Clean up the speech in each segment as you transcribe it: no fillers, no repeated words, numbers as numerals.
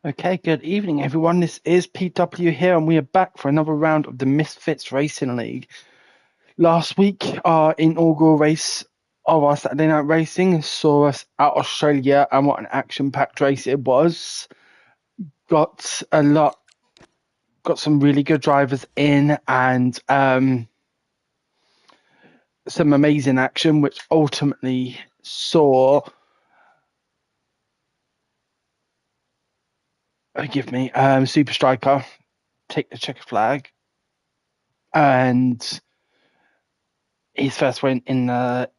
Okay, good evening, everyone. This is PW here, and we are back for another round of the Misfits Racing League. Last week, our inaugural race of our Saturday night racing saw us out Australia, and what an action-packed race it was. Got some really good drivers in, and some amazing action, which ultimately saw, Super Striker take the checker flag and his first win in the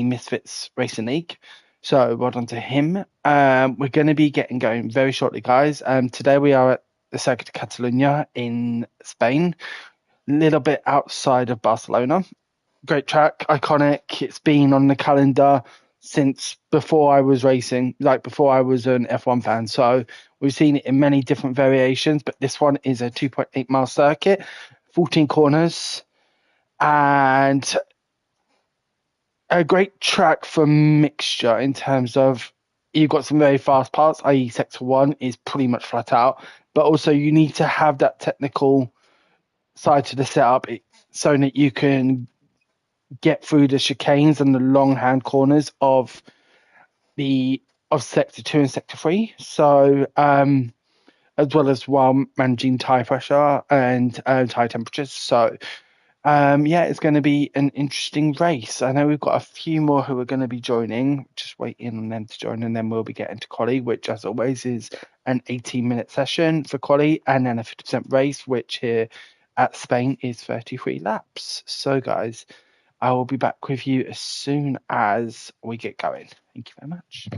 Misfits Racing League. So well done to him. We're going to be getting going very shortly, guys. Today we are at the Circuit de Catalunya in Spain, a little bit outside of Barcelona. Great track, iconic. It's been on the calendar since before I was racing, like before I was an F1 fan. So we've seen it in many different variations, but this one is a 2.8 mile circuit, 14 corners, and a great track for mixture in terms of you've got some very fast parts, i.e. Sector 1 is pretty much flat out, but also you need to have that technical side to the setup so that you can get through the chicanes and the long hand corners of Sector 2 and Sector 3. So as well as while managing tire pressure and tire temperatures. So yeah, it's going to be an interesting race. I know we've got a few more who are going to be joining. Just waiting on them to join, and then we'll be getting to quali, which, as always, is an 18-minute session for quali, and then a 50% race, which here at Spain is 33 laps. So, guys, I will be back with you as soon as we get going. Thank you very much.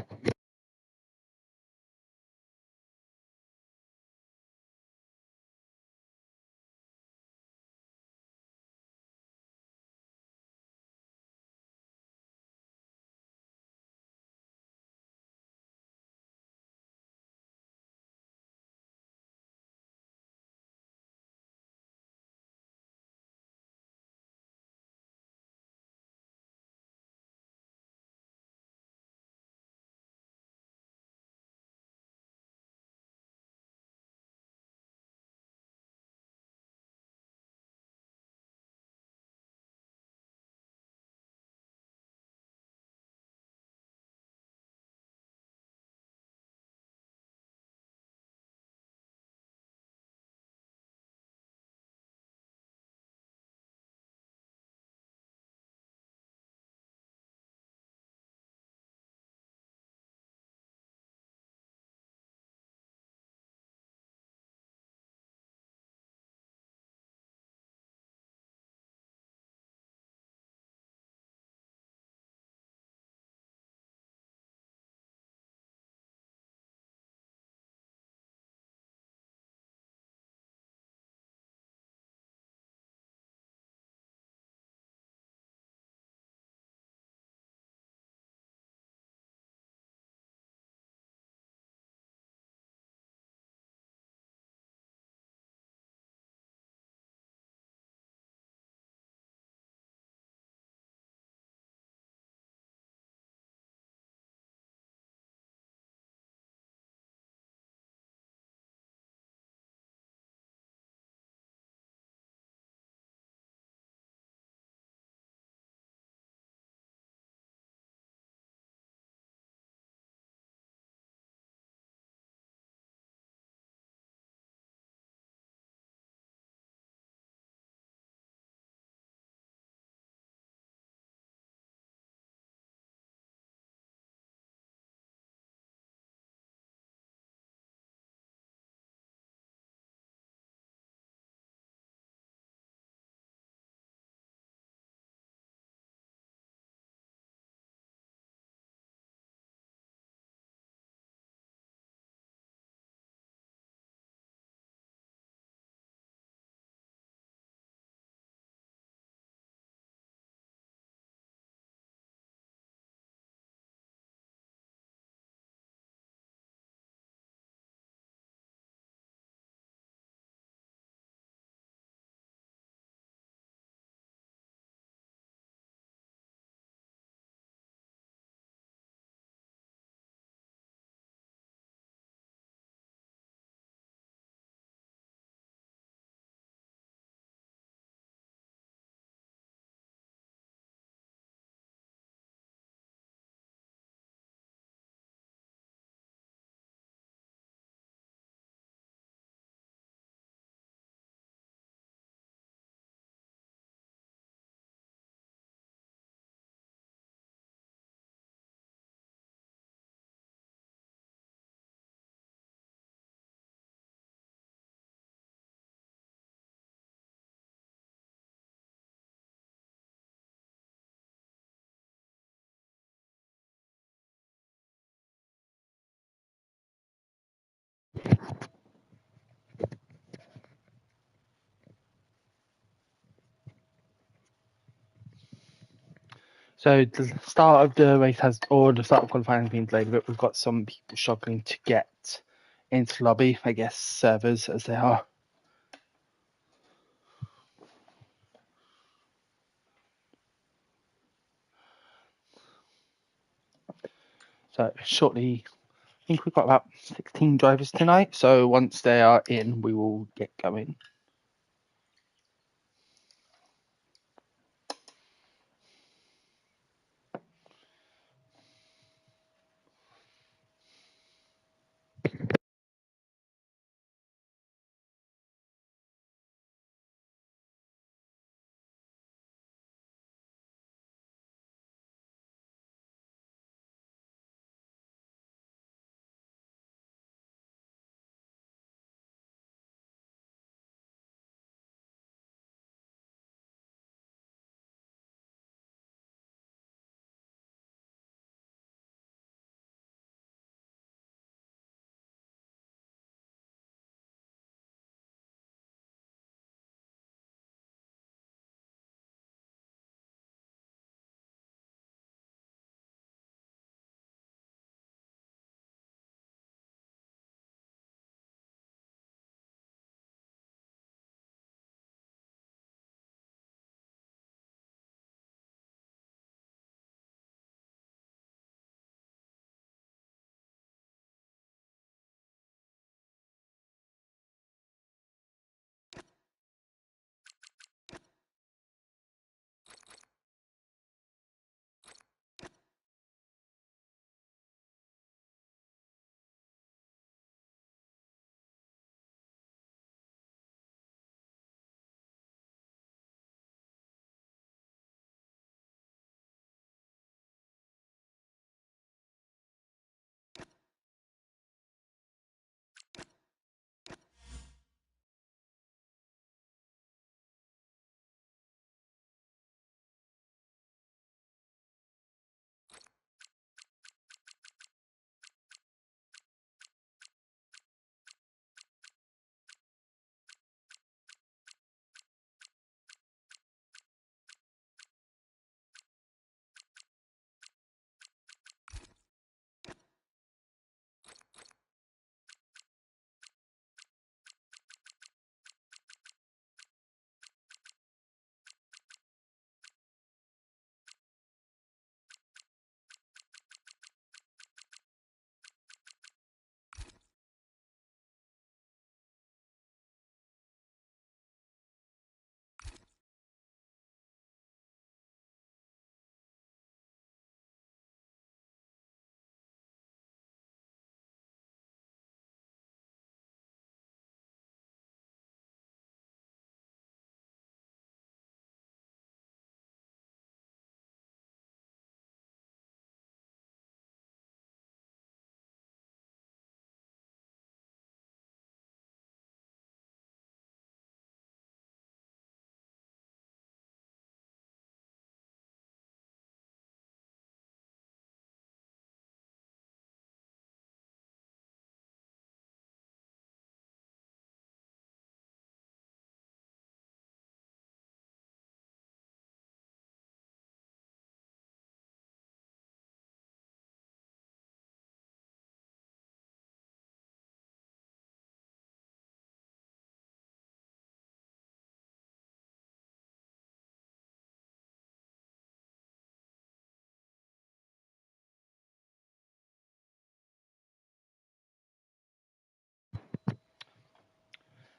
So the start of the race or the start of qualifying has been delayed, but we've got some people struggling to get into the lobby, I guess servers as they are. So shortly, I think we've got about 16 drivers tonight. So once they are in, we will get going.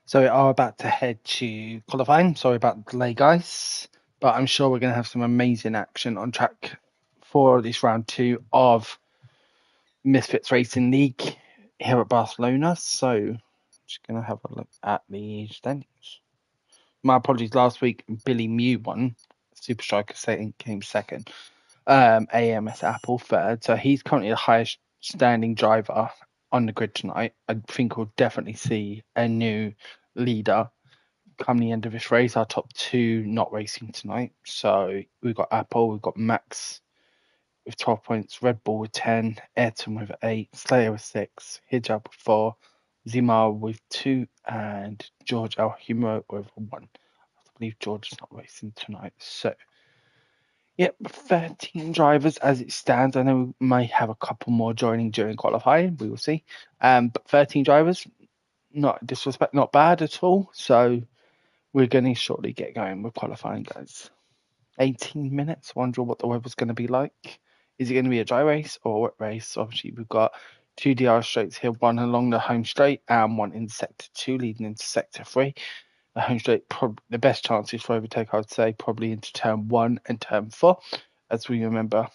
So we are about to head to qualifying. Sorry about the delay, guys, but I'm sure we're going to have some amazing action on track for this round 2 of Misfits Racing League here at Barcelona. So just going to have a look at the standings. My apologies, last week Billy Mew won. Super Striker came second. AMS Apple third. So he's currently the highest standing driver on the grid tonight. I think we'll definitely see a new leader come the end of this race. Our top 2 not racing tonight. So we've got Apple, we've got Max with 12 points, Red Bull with 10, Ayrton with 8, Slayer with 6, Hijab with 4, Zimar with 2, and George Alhimo with 1. I believe George is not racing tonight. So Yep, 13 drivers as it stands. I know we may have a couple more joining during qualifying. We will see. But 13 drivers, not disrespect, not bad at all. So we're going to shortly get going with qualifying, guys. 18 minutes. Wonder what the weather's going to be like. Is it going to be a dry race or a wet race? Obviously, we've got two DRS straights here, one along the home straight and one in sector 2 leading into sector 3. The home straight, the best chances for overtake, I would say, probably into turn 1 and turn 4. As we remember,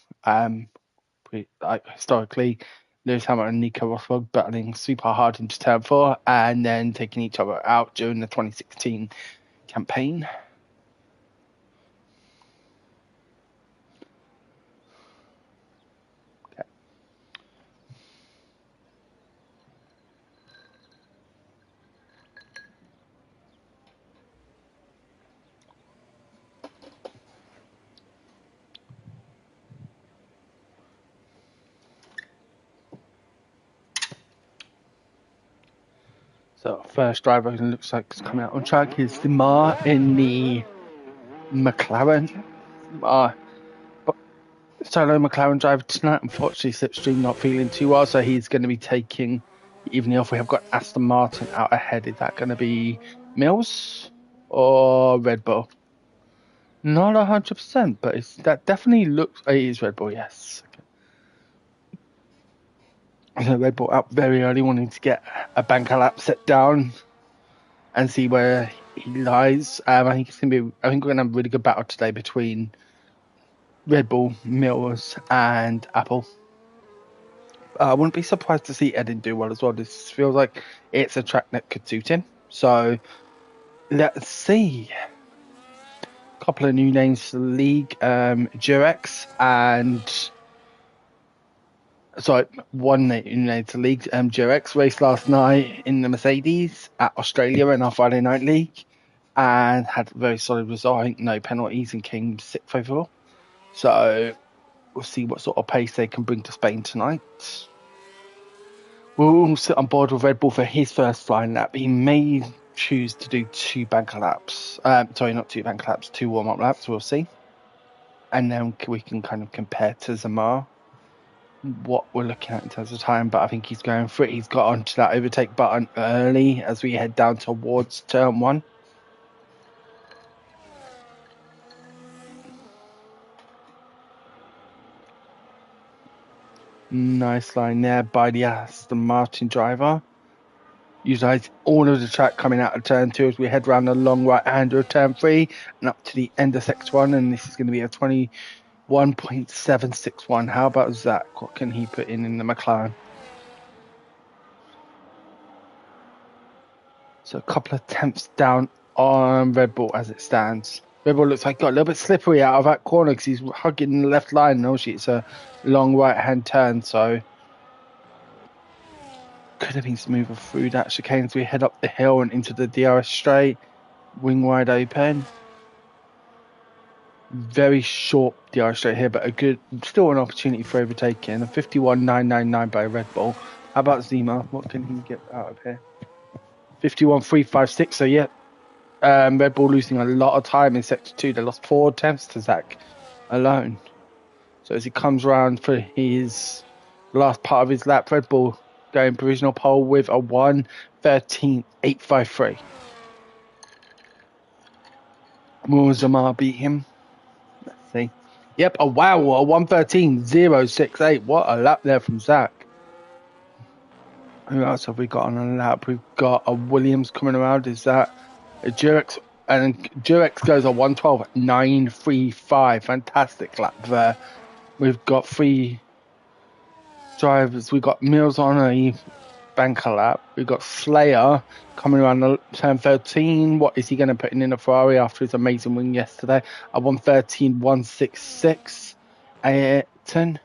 historically, Lewis Hamilton and Nico Rosberg battling super hard into turn 4 and then taking each other out during the 2016 campaign. So first driver who looks like is coming out on track is SNR in the McLaren. Solo McLaren driver tonight. Unfortunately, Slipstream not feeling too well, so he's going to be taking the evening off. We have got Aston Martin out ahead. Is that going to be Mills or Red Bull? Not 100%, but that definitely looks. It is Red Bull, yes. Okay. So Red Bull out very early, wanting to get a banker lap set down and see where he lies. I think it's going to be. I think we're going to have a really good battle today between Red Bull, Mills, and Apple. I wouldn't be surprised to see Edin do well as well. This feels like it's a track that could suit him. So let's see. A couple of new names to the league. Durex and one new name to the league. Durex raced last night in the Mercedes at Australia in our Friday Night League and had a very solid result. I think no penalties and came sixth overall. So we'll see what sort of pace they can bring to Spain tonight. We'll all sit on board with Red Bull for his first flying lap. He may choose to do 2 banker laps. Sorry, not 2 banker laps, 2 warm-up laps. We'll see. And then we can kind of compare to Zamar what we're looking at in terms of time. But I think he's going for it. He's got onto that overtake button early as we head down towards turn 1. Nice line there by the Aston Martin driver. Utilize all of the track coming out of turn 2 as we head round the long right-hander of turn 3 and up to the end of sector 1. And this is going to be a 21.761. How about Zach? What can he put in the McLaren? So a couple of attempts down on Red Bull as it stands. Red Bull looks like got a little bit slippery out of that corner because he's hugging the left line. Obviously, it's a long right-hand turn, so could have been smoother through that chicane as we head up the hill and into the DRS straight. Wing wide open. Very short DRS straight here, but still an opportunity for overtaking. A 51.999 by Red Bull. How about Zima? What can he get out of here? 51.356. So yeah, Red Bull losing a lot of time in sector 2. They lost 4 attempts to Zach alone. So as he comes around for his last part of his lap, Red Bull going provisional pole with a 1:13.853. Will Zamar beat him? Let's see. Yep, a 1:13.068. What a lap there from Zach. Who else have we got on a lap? We've got a Williams coming around. Is that a Durex? And Durex goes a 1:12.935. Fantastic lap there. We've got 3 drivers. We've got Mills on a banker lap. We've got Slayer coming around the turn 13. What is he going to put in a Ferrari after his amazing win yesterday? A 1:13.166. Ayrton.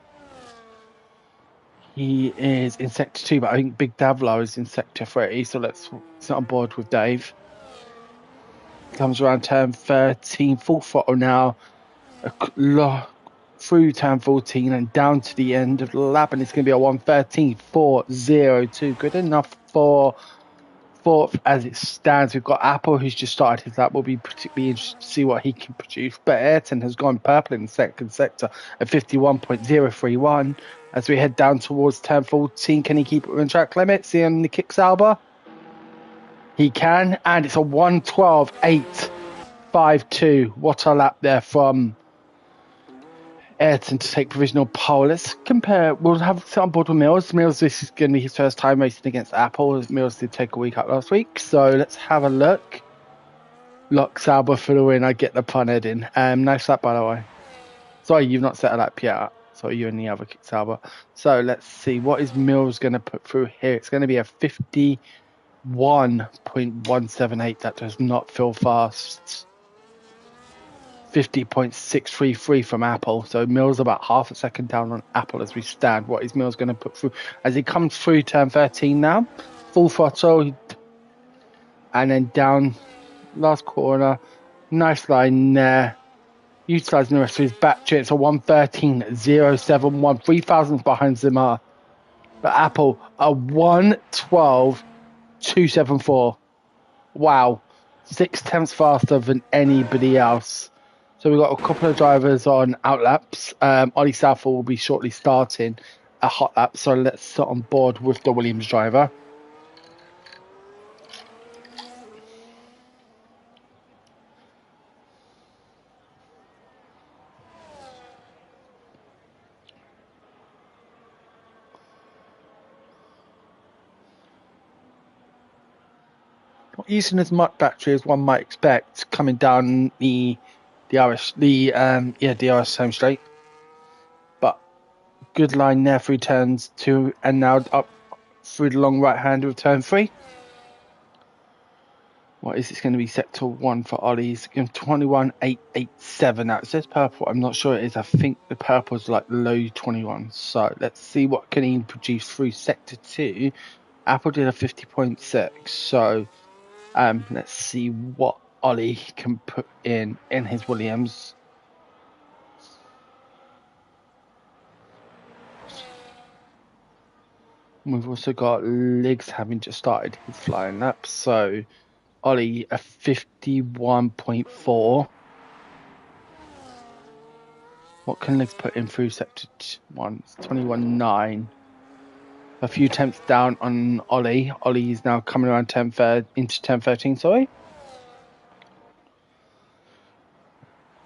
He is in sector 2, but I think Big Davlo is in sector 3. So let's sit on board with Dave. Comes around turn 13. Full throttle now. Through turn 14 and down to the end of the lap, and it's going to be a 1:13.402. Good enough for fourth as it stands. We've got Apple, who's just started his lap. We'll be particularly interested to see what he can produce. But Ayrton has gone purple in the second sector at 51.031. As we head down towards turn 14, can he keep it within track limits? See on the kick Sauber? He can, and it's a 1:12.852. What a lap there from Ayrton to take provisional pole. Let's compare. We'll have sit on board with Mills. Mills, this is going to be his first time racing against Apple. Mills did take a week out last week. So let's have a look. Lock Sauber for the win. I get the pun heading. Nice lap, by the way. Sorry, you've not set a lap yet. Sorry, you and the other kick Sauber. So let's see. What is Mills going to put through here? It's going to be a 51.178. That does not feel fast. 50.633 from Apple. So Mills about half a second down on Apple as we stand. What is Mills going to put through as he comes through turn 13 now? Full throttle. And then down last corner. Nice line there. Utilising the rest of his battery. It's a 1:13.071. 3 thousandths behind Zimmer. But Apple, a 1:12.274. Wow. 6 tenths faster than anybody else. So we've got a couple of drivers on outlaps. Ollie Southall will be shortly starting a hot lap. So let's sit on board with the Williams driver. Not using as much battery as one might expect coming down the DRS home straight, but good line there through turns 2 and now up through the long right hand of turn 3. What is this going to be? Sector 1 for Ollie's 21.887. Now it says purple. I'm not sure it is. I think the purple is like low 21. So let's see what can he produce through sector 2. Apple did a 50.6. So let's see what Ollie can put in his Williams. We've also got Liggs having just started his flying lap. So Ollie a 51.4. What can Liggs put in through sector 1? It's 21.9. A few tenths down on Ollie. Ollie is now coming around into turn 13, sorry.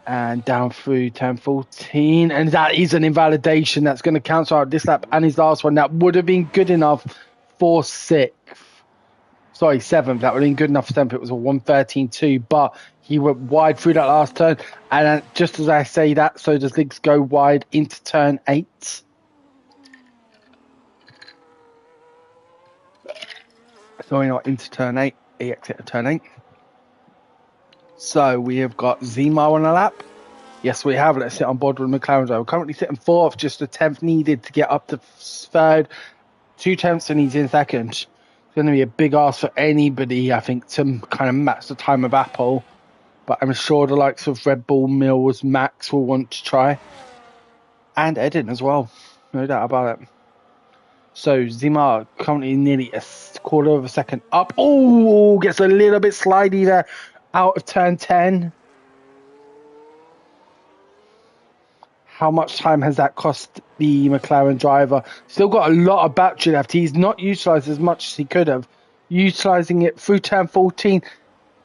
And down through turn 14. And that is an invalidation. That's going to cancel out this lap and his last one. That would have been good enough for 7th. That would have been good enough for 7th. It was a 1:13.2, but he went wide through that last turn. And just as I say that, so does Liggs go wide into turn 8. Sorry, not into turn 8. He exit turn 8. So we have got Zimar on a lap. Yes, we have. Let's sit on board with McLaren. We're currently sitting 4th, just a 10th needed to get up to 3rd. 2 tenths and he's in 2nd. It's going to be a big ask for anybody, I think, to kind of match the time of Apple. But I'm sure the likes of Red Bull, Mills, Max will want to try. And Eden as well. No doubt about it. So Zimar currently nearly a quarter of a second up. Oh, gets a little bit slidey there out of turn 10. How much time has that cost the McLaren driver? Still got a lot of battery left. He's not utilised as much as he could have. Utilising it through turn 14.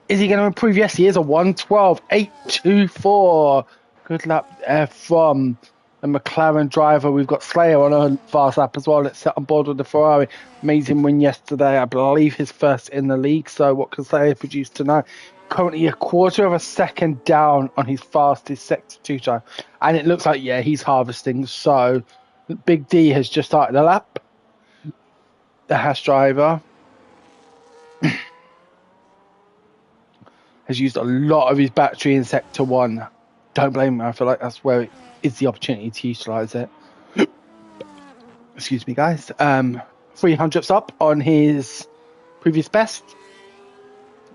Is he going to improve? Yes, he is. A 1:12.824. Good lap there from the McLaren driver. We've got Slayer on a fast lap as well. Let's sit on board with the Ferrari. Amazing win yesterday. I believe his first in the league. So what can Slayer produce tonight? Currently a quarter of a second down on his fastest sector 2 time. And it looks like, he's harvesting. So Big D has just started the lap. The Haas driver has used a lot of his battery in sector 1. Don't blame him. I feel like that's where it is the opportunity to utilise it. Excuse me, guys. 300ths up on his previous best.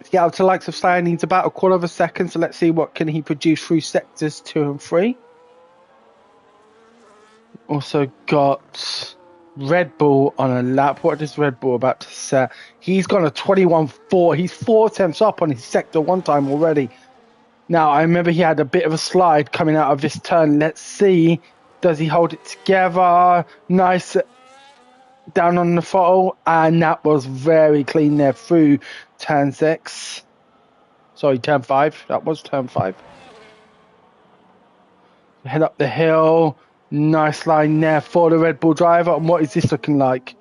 To get up to the likes of Slayer needs about a quarter of a second. So let's see what can he produce through sectors 2 and 3. Also got Red Bull on a lap. What is Red Bull about to set? He's gone a 21.4. He's 4 tenths up on his sector 1 time already. Now, I remember he had a bit of a slide coming out of this turn. Let's see. Does he hold it together? Nice down on the throttle. And that was very clean there through turn 6. Sorry, turn 5. That was turn 5. Head up the hill. Nice line there for the Red Bull driver. And what is this looking like?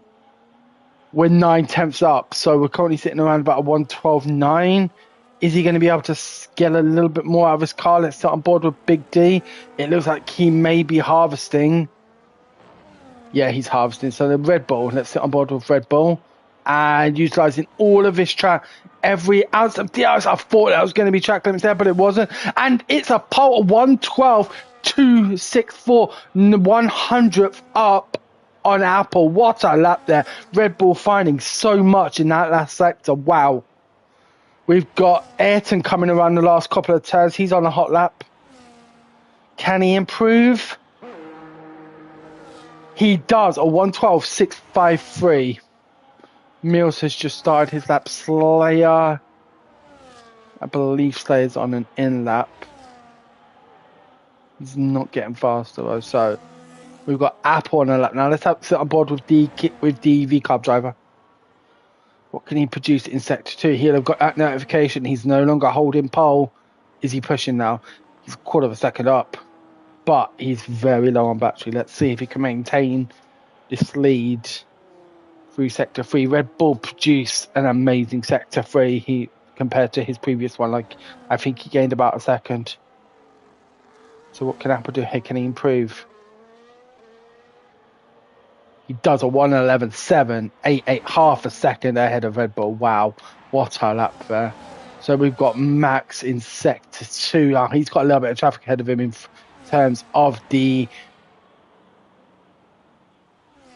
We're 9 tenths up. So we're currently sitting around about a 112.9. Is he going to be able to get a little bit more out of his car? Let's start on board with Big D. It looks like he may be harvesting. Yeah, he's harvesting. So the Red Bull, let's sit on board with Red Bull. And utilising all of his track, every ounce of the ice. I thought that was going to be track limits there, but it wasn't. And it's a pole of 112.264, 100th up on Apple. What a lap there. Red Bull finding so much in that last sector. Wow. We've got Ayrton coming around the last couple of turns. He's on a hot lap. Can he improve? He does. A 112.653. Mills has just started his lap. Slayer. I believe Slayer's on an in lap. He's not getting faster though. So we've got Apple on a lap. Now let's sit on board with the V-Carb driver. What can he produce in sector 2? He'll have got that notification. He's no longer holding pole. Is he pushing now? He's a quarter of a second up. But he's very low on battery. Let's see if he can maintain this lead through sector 3. Red Bull produced an amazing sector 3 compared to his previous one. Like, I think he gained about a second. So what can Apple do here? Can he improve? He does a 111.788, half a second ahead of Red Bull. Wow, what a lap there. So we've got Max in sector 2. He's got a little bit of traffic ahead of him in terms of the...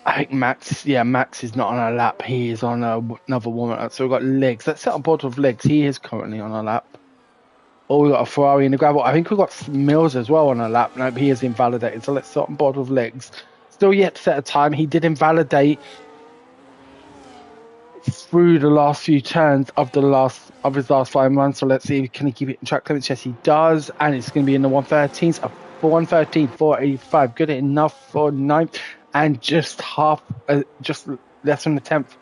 I think Max is not on a lap. He is on another warm-up. So we've got Liggs. Let's sit on board with Liggs. He is currently on a lap. Oh, we've got a Ferrari in the gravel. I think we've got Mills as well on a lap. No, he is invalidated. So let's sit on board with Liggs. Still yet to set a time. He did invalidate through the last few turns of his last 5 runs. So let's see, can he keep it in track limits? Yes, he does. And it's going to be in the 113s. 113.485. Good enough for 9th. And just less than a tenth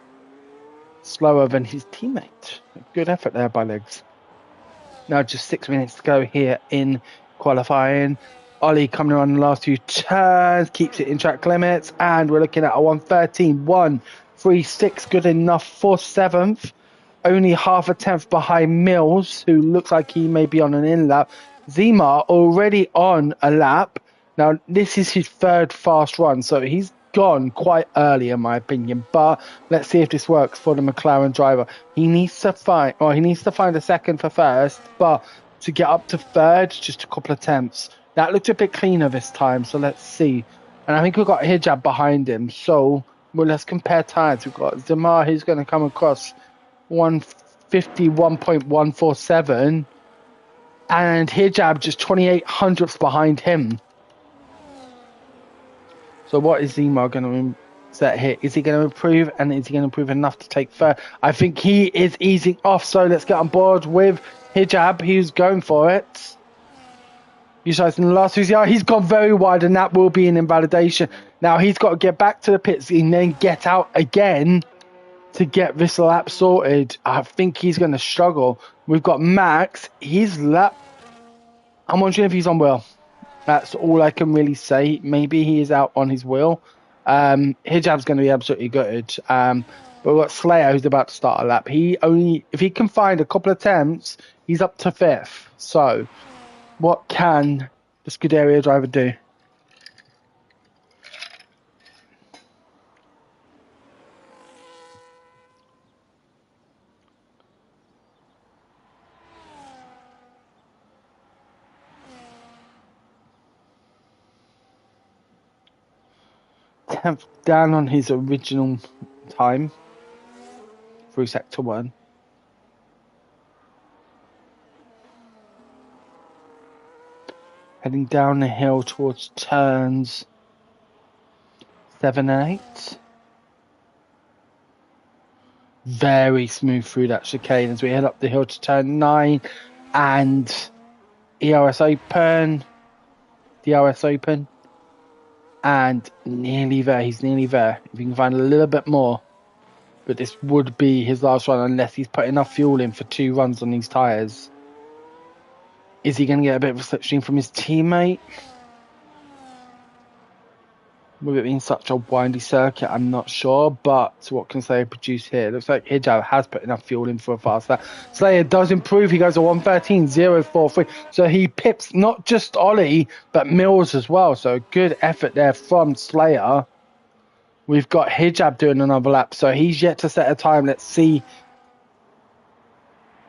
slower than his teammate. Good effort there by Liggs. Now just 6 minutes to go here in qualifying. Ollie coming around the last few turns, keeps it in track limits, and we're looking at a 113.136, good enough for 7th. Only half a tenth behind Mills, who looks like he may be on an in lap. Zimar already on a lap. Now, this is his 3rd fast run, so he's gone quite early in my opinion, but let's see if this works for the McLaren driver. He needs to find a 2nd for 1st, but to get up to 3rd, just a couple of attempts. That looked a bit cleaner this time, so let's see. And I think we've got Hijab behind him, so let's compare times. We've got Zamar, who's going to come across 151.147, and Hijab just 28 hundredths behind him. So what is Zimar going to set here? Is he going to improve, and is he going to improve enough to take 3rd? I think he is easing off, so let's get on board with Hijab, who's going for it. Utilizing the last he's gone very wide, and that will be an invalidation. Now he's got to get back to the pits and then get out again to get this lap sorted. I think he's going to struggle. We've got Max. His lap, I'm wondering if he's on wheel. That's all I can really say. Maybe he is out on his wheel. Hijab's going to be absolutely good. But we've got Slayer, who's about to start a lap. If he can find a couple of attempts, he's up to 5th. So what can the Scuderia driver do? Tenth down on his original time through sector 1. Heading down the hill towards turns 7 and 8. very smooth through that chicane as we head up the hill to turn 9 and DRS open, and nearly there. He's nearly there. If he can find a little bit more, but this would be his last run unless he's put enough fuel in for 2 runs on these tyres. Is he going to get a bit of a slipstream from his teammate? With it being such a windy circuit, I'm not sure, but what can Slayer produce here? It looks like Hijab has put enough fuel in for a fast lap. Slayer does improve. He goes to 1:13.043. So he pips not just Ollie, but Mills as well. So good effort there from Slayer. We've got Hijab doing another lap. So he's yet to set a time. Let's see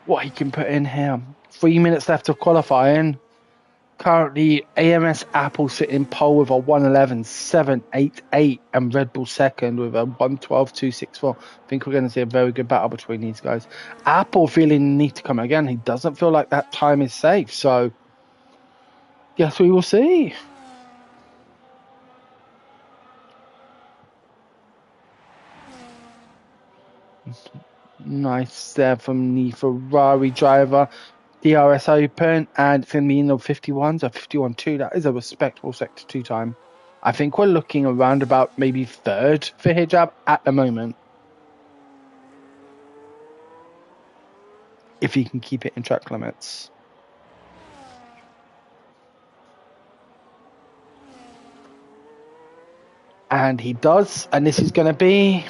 what he can put in here. 3 minutes left of qualifying. Currently, AMS Apple sitting pole with a 1:11.788 and Red Bull second with a 1:12.264. I think we're going to see a very good battle between these guys. Apple feeling the need to come again. He doesn't feel like that time is safe. So, guess we will see. Nice there from the Ferrari driver. DRS open, and it's going to be in the 51s or 51.2. That is a respectable sector 2 time. I think we're looking around about maybe 3rd for Hijab at the moment. If he can keep it in track limits. And he does, and this is going to be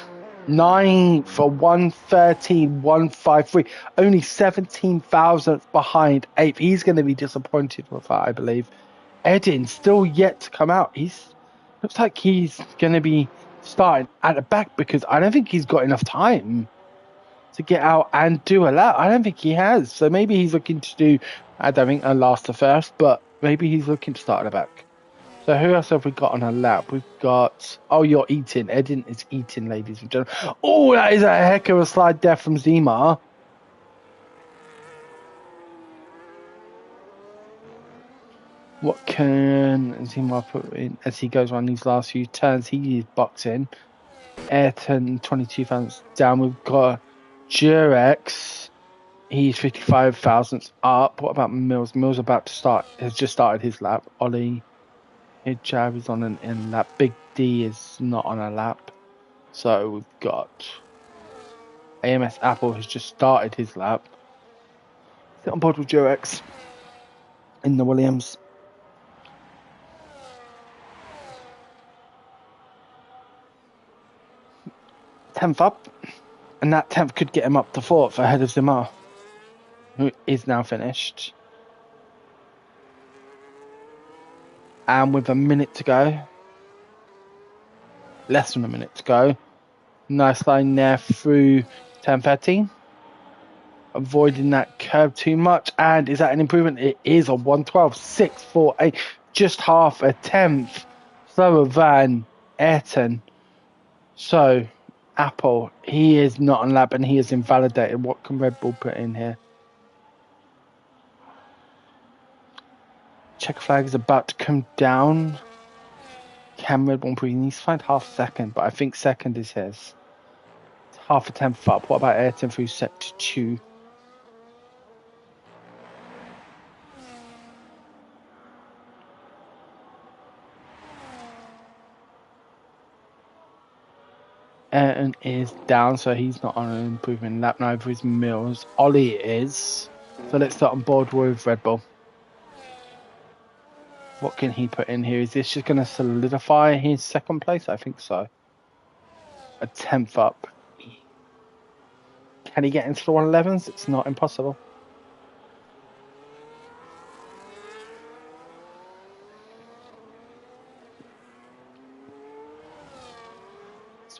9 for 1:13.153. Only 17 thousandths behind 8th. He's going to be disappointed with that, I believe. Edin still yet to come out. Looks like he's going to be starting at the back because I don't think he's got enough time to get out and do a lap. I don't think he has. So maybe he's looking to do, I don't think, a last to first, but maybe he's looking to start at the back. So who else have we got on a lap? We've got, you're eating. Edin is eating, ladies and gentlemen. Oh, that is a heck of a slide there from Zima. What can Zima put in as he goes on these last few turns? He is boxing. Ayrton, 22 thousandths down. We've got Jurex. He's 55 thousandths up. What about Mills? Mills has just started his lap. Ollie, Hijab is on an in lap. Big D is not on a lap. So we've got AMS Apple has just started his lap. Sit on board with Jurex in the Williams. 10th up, and that 10th could get him up to 4th ahead of Zimar, who is now finished. And with a minute to go, less than a minute to go, nice line there through 10:13, avoiding that curve too much. And is that an improvement? It is a 1:12.648, just half a 10th slower than Ayrton. So Apple, he is not on lap and he is invalidated. What can Red Bull put in here? Check flag is about to come down. Can Red Bull improve? He needs to find half second, but I think second is his. It's half a 10th up. What about Ayrton through sector 2? Ayrton is down, so he's not on an improvement lap. Neither is Mills. Ollie is. So let's start on board with Red Bull. What can he put in here? Is this just going to solidify his second place? I think so. A 10th up. Can he get into the 111s? It's not impossible.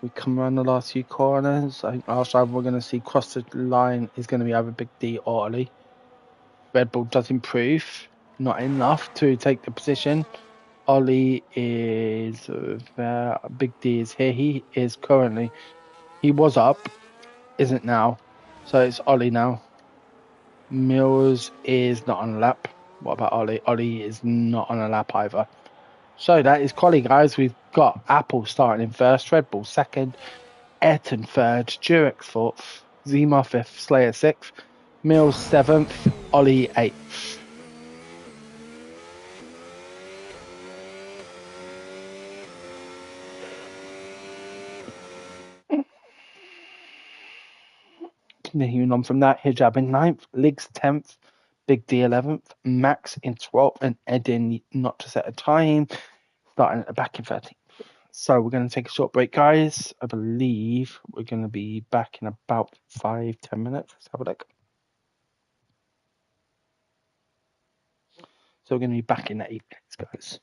We come around the last few corners. I think last time we're going to see cross the line is going to be either Big D or Ollie. Red Bull does improve, not enough to take the position. Ollie is there. Big D is here. He is currently, he was up, isn't now. So it's Ollie now. Mills is not on a lap. What about Ollie? Ollie is not on a lap either. So that is quali, guys. We've got Apple starting in first, Red Bull second, Ayrton third, Durex fourth, Zemar fifth, Slayer sixth, Mills seventh, Ollie eighth. Continuing on from that, Hijab in ninth, Liggs 10th, Big D 11th, Max in 12th, and Edin not to set a time, starting at the back in 13th. So we're going to take a short break, guys. I believe we're going to be back in about 5-10 minutes. Let's have a look. So we're going to be back in 8 minutes, guys.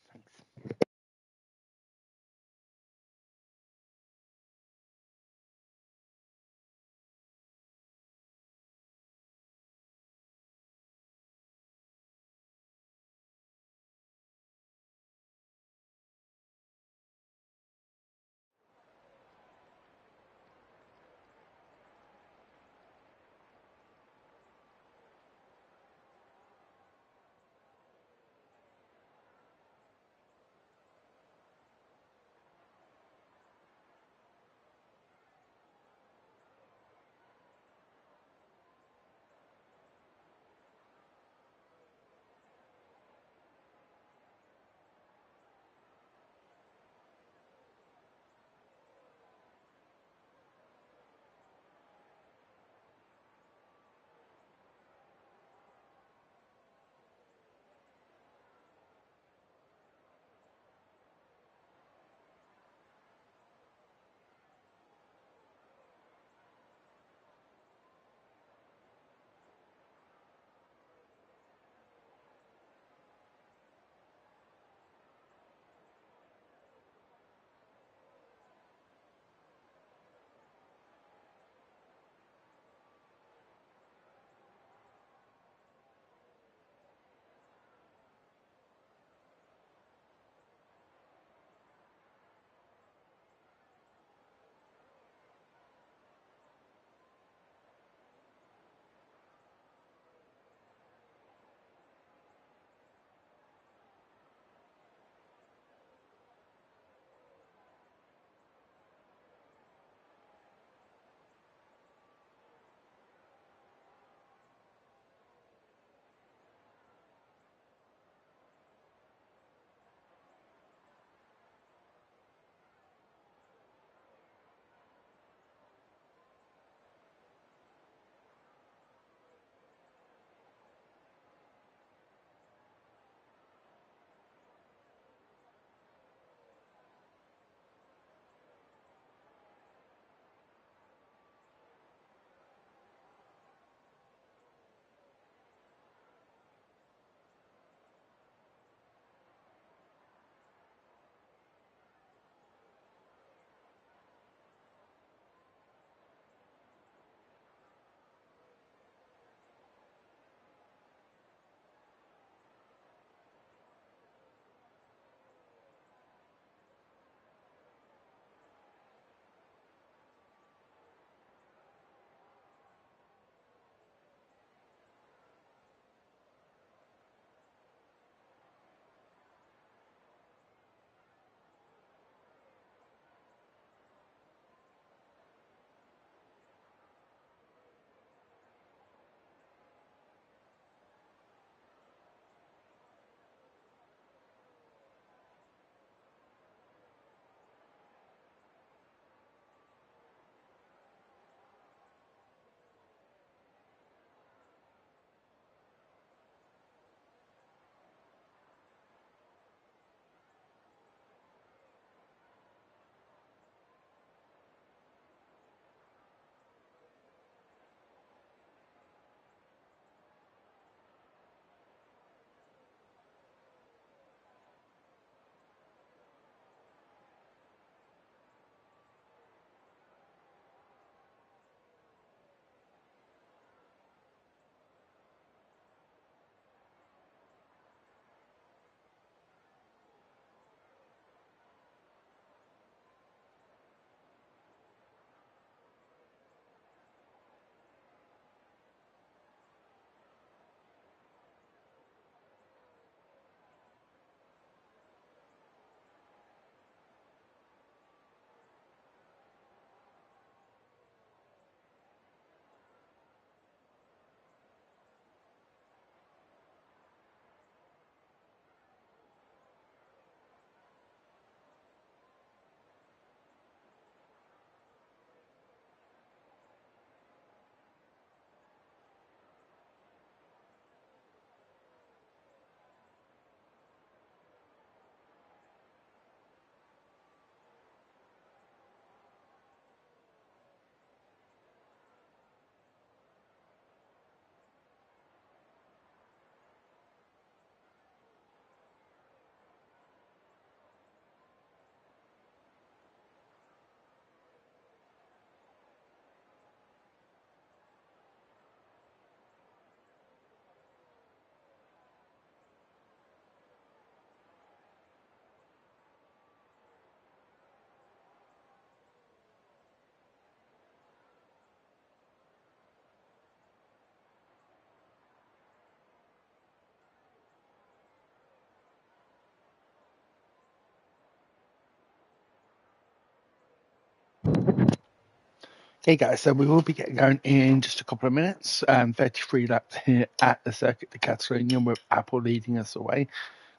Hey guys, so we will be getting going in just a couple of minutes. 33 laps here at the Circuit de Catalunya with Apple leading us away.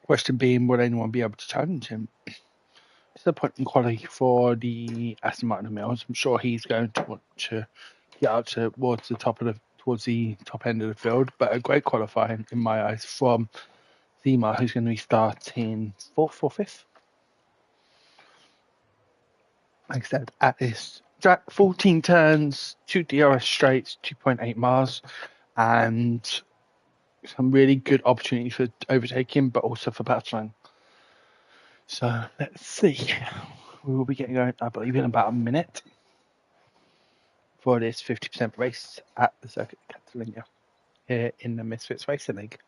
Question being, will anyone be able to challenge him? Disappointing quality for the Aston Martin Mills. I'm sure he's going to want to get out towards the top end of the field, but a great qualifying in my eyes from Zima, who's going to be starting fourth or fifth. Like I said, at this track, 14 turns, 2 DRS straights, 2.8 miles, and some really good opportunity for overtaking, but also for battling. So let's see. We will be getting going, I believe, in about a minute for this 50% race at the Circuit de Catalunya here in the Misfits Racing League.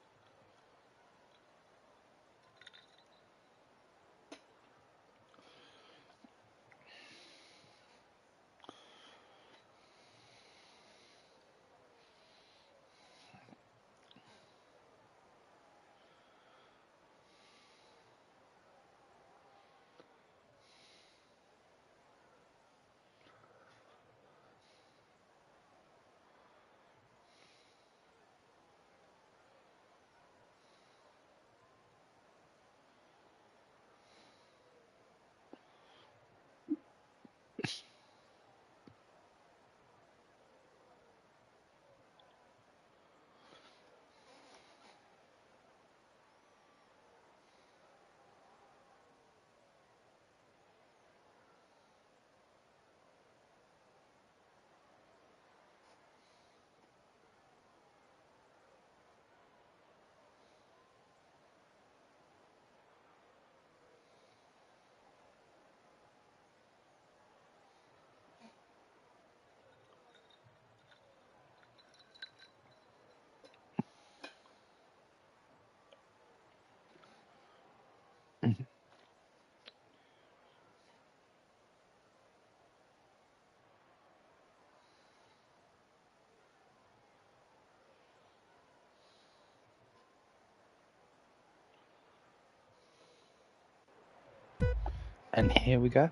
And here we go.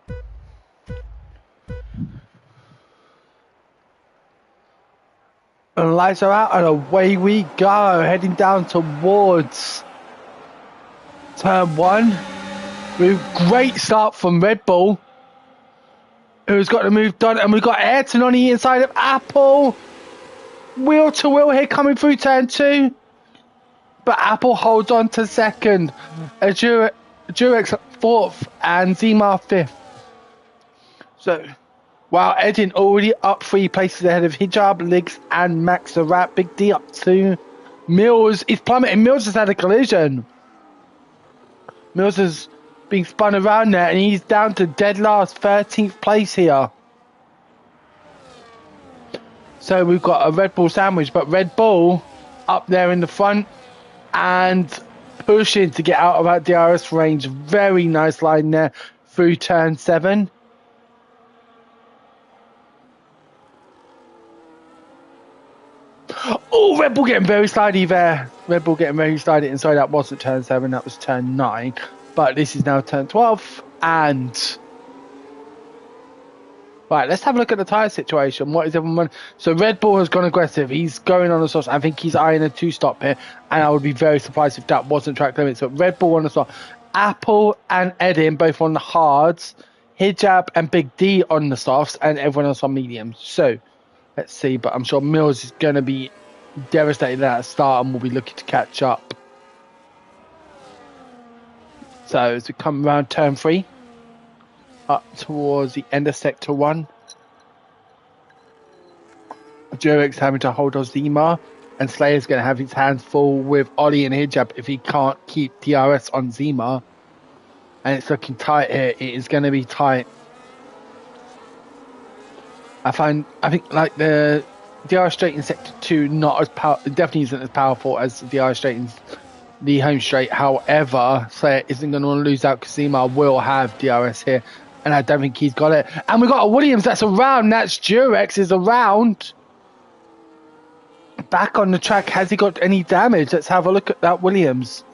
And lights are out and away we go, heading down towards turn 1. With great start from Red Bull, who's got the move done, and we've got Ayrton on the inside of Apple. Wheel to wheel here coming through turn 2. But Apple holds on to second. Durex 4th and Zima 5th. So, while Edin already up 3 places ahead of Hijab, Liggs and Max the Rat. Big D up 2. Mills is plummeting. Mills has had a collision. Mills has been spun around there and he's down to dead last, 13th place here. So we've got a Red Bull sandwich, but Red Bull up there in the front and pushing to get out of that DRS range. Very nice line there through turn 7. Oh, Red Bull getting very slidey there. Red Bull getting very slidey inside. That wasn't turn 7, that was turn 9. But this is now turn 12. And right, let's have a look at the tyre situation. What is everyone? So Red Bull has gone aggressive. He's going on the soft. I think he's eyeing a 2-stop here. And I would be very surprised if that wasn't track limits. But Red Bull on the soft. Apple and Edin both on the hards. Hijab and Big D on the softs. And everyone else on mediums. So let's see. But I'm sure Mills is going to be devastated at the start and will be looking to catch up. So as we come around turn 3. Up towards the end of sector 1. Durex having to hold on Zima, and Slayer's going to have his hands full with Ollie and Hijab if he can't keep DRS on Zima. And it's looking tight here. It is going to be tight. I think like the DRS straight in sector 2 definitely isn't as powerful as the DRS straight in the home straight. However, Slayer isn't going to want to lose out because Zima will have DRS here. And I don't think he's got it. And we've got a Williams that's around. That's Durex is around. Back on the track. Has he got any damage? Let's have a look at that Williams.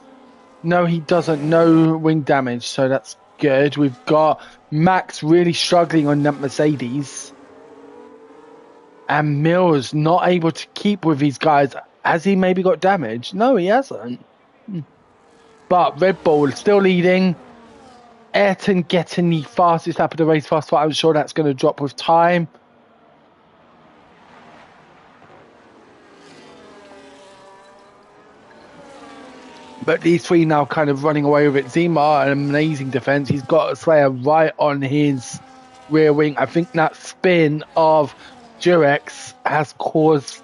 No, he doesn't. No wing damage. So that's good. We've got Max really struggling on that Mercedes. And Mills not able to keep with his guys. Has he maybe got damaged? No, he hasn't. But Red Bull is still leading. Ayrton getting the fastest lap of the race fast. I'm sure that's going to drop with time. But these three now kind of running away with it. Zima, an amazing defense. He's got a Slayer right on his rear wing. I think that spin of Durex has caused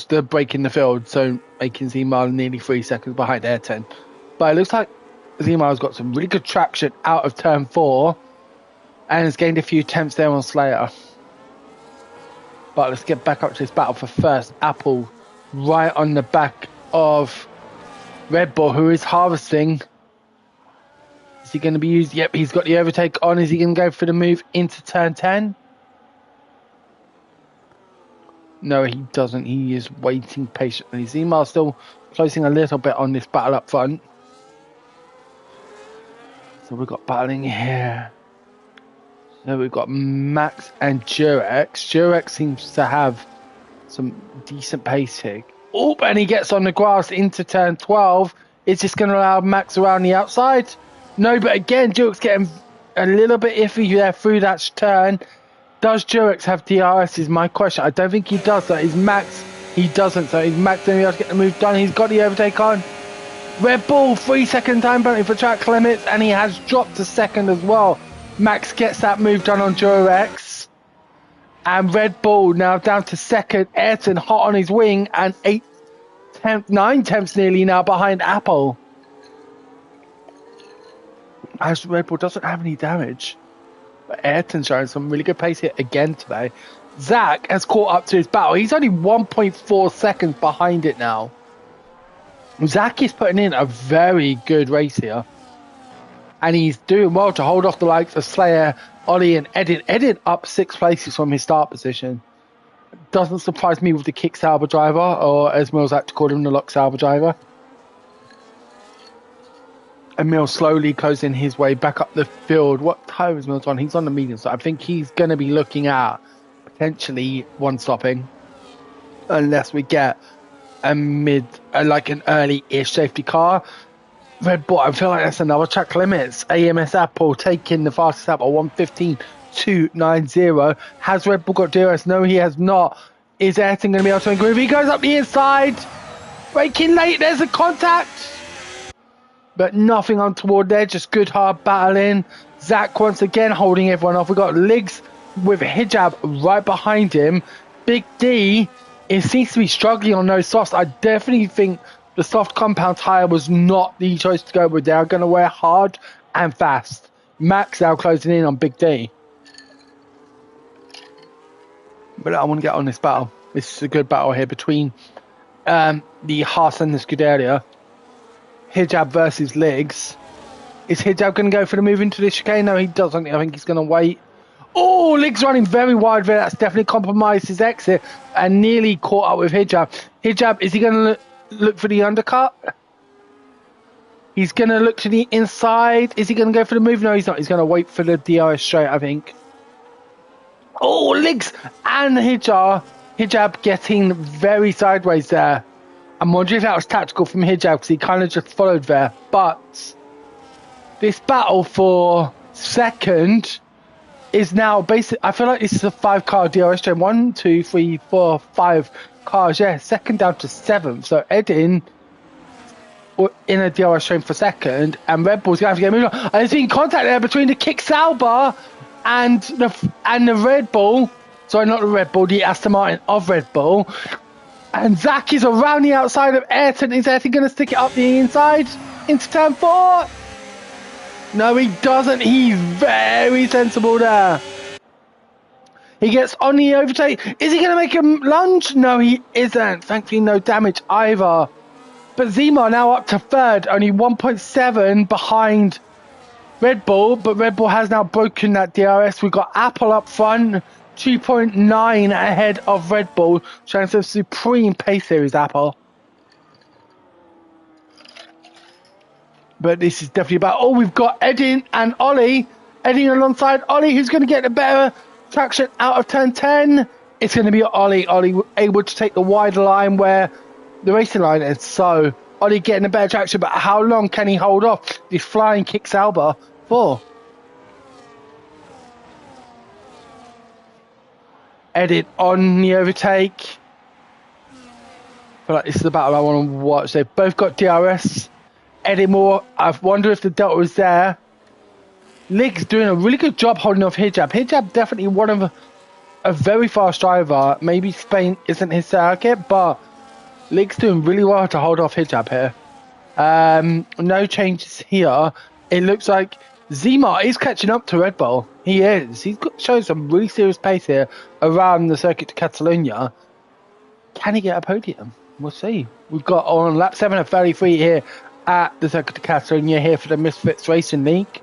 the break in the field, so making Zima nearly 3 seconds behind Ayrton. But it looks like Zima's got some really good traction out of turn 4 and has gained a few attempts there on Slayer. But let's get back up to this battle for first. Apple right on the back of Red Bull, who is harvesting. Is he going to be used? Yep, he's got the overtake on. Is he going to go for the move into turn 10? No, he doesn't. He is waiting patiently. Zima still closing a little bit on this battle up front. So we've got battling here. So we've got Max and Durex. Durex seems to have some decent pace here. Oh, and he gets on the grass into turn 12. Is this going to allow Max around the outside? No, but again, Durex getting a little bit iffy there through that turn. Does Durex have DRS is my question. I don't think he does. So is Max. He doesn't. So is Max going to be able to get the move done? He's got the overtake on. Red Bull, 3-second time penalty for track limits, and he has dropped a second as well. Max gets that move done on Durex. And Red Bull now down to second. Ayrton hot on his wing, and 9 tenths nearly now behind Apple. As Red Bull doesn't have any damage. But Ayrton's showing some really good pace here again today. Zach has caught up to his battle. He's only 1.4 seconds behind it now. Zach is putting in a very good race here. And he's doing well to hold off the likes of Slayer, Ollie and Edin. Edin up 6 places from his start position. Doesn't surprise me with the kick Sauber driver, or as Mills like to call him, the lock Sauber driver. And Mills slowly closing his way back up the field. What time is Mills on? He's on the medium, so I think he's going to be looking at potentially one stopping. Unless we get a like an early-ish safety car. Red Bull, I feel like that's another track limits. AMS Apple taking the fastest lap at 1:15.290. Has Red Bull got DRS? No, he has not. Is Ayrton going to be able to improve? He goes up the inside. Braking late. There's a contact. But nothing untoward there. Just good hard battling. Zach once again holding everyone off. We've got Liggs with Hijab right behind him. Big D, it seems to be struggling on those softs. I definitely think the soft compound tyre was not the choice to go with. They are going to wear hard and fast. Max now closing in on Big D. But I want to get on this battle. This is a good battle here between the Haas and the Scuderia. Hijab versus Liggs. Is Hijab going to go for the move into the chicane? No, he doesn't. I think he's going to wait. Oh, Liggs running very wide there. That's definitely compromised his exit and nearly caught up with Hijab. Hijab, is he going to look for the undercut? He's going to look to the inside. Is he going to go for the move? No, he's not. He's going to wait for the DRS straight, I think. Oh, Liggs and Hijab getting very sideways there. I'm wondering if that was tactical from Hijab because he kind of just followed there. But this battle for second is now basically, I feel like this is a 5-car DRS train. 1, 2, 3, 4, 5 cars. Yeah, second down to 7th. So Edin in a DRS train for second, and Red Bull's going to have to get moving on. And there's been contact there between the Kick Sauber and the Red Bull. Sorry, not the Red Bull, the Aston Martin of Red Bull. And Zach is around the outside of Ayrton. Is Ayrton going to stick it up the inside into turn 4? No, he doesn't. He's very sensible there. He gets on the overtake. Is he going to make a lunge? No, he isn't. Thankfully, no damage either. But Zima now up to third, only 1.7 behind Red Bull. But Red Bull has now broken that DRS. We've got Apple up front. 2.9 ahead of Red Bull, showing some supreme pace here is Apple. But this is definitely about, we've got Edin and Ollie. Edin alongside Ollie, who's going to get the better traction out of turn 10. It's going to be Ollie. Ollie able to take the wider line where the racing line is. So Ollie getting a better traction, but how long can he hold off this flying kick Sauber for? Edit on the overtake. I feel like this is the battle I want to watch. They've both got DRS. Eddie Moore, I wonder if the Delta is there. Lig's doing a really good job holding off Hijab. Hijab definitely one of a very fast driver. Maybe Spain isn't his circuit, but Lig's doing really well to hold off Hijab here. No changes here. It looks like Zima is catching up to Red Bull. He is. He's showing some really serious pace here around the Circuit de Catalunya. Can he get a podium? We'll see. We've got on lap 7 of 33 here at the Circuit de Catalunya here for the Misfits Racing League.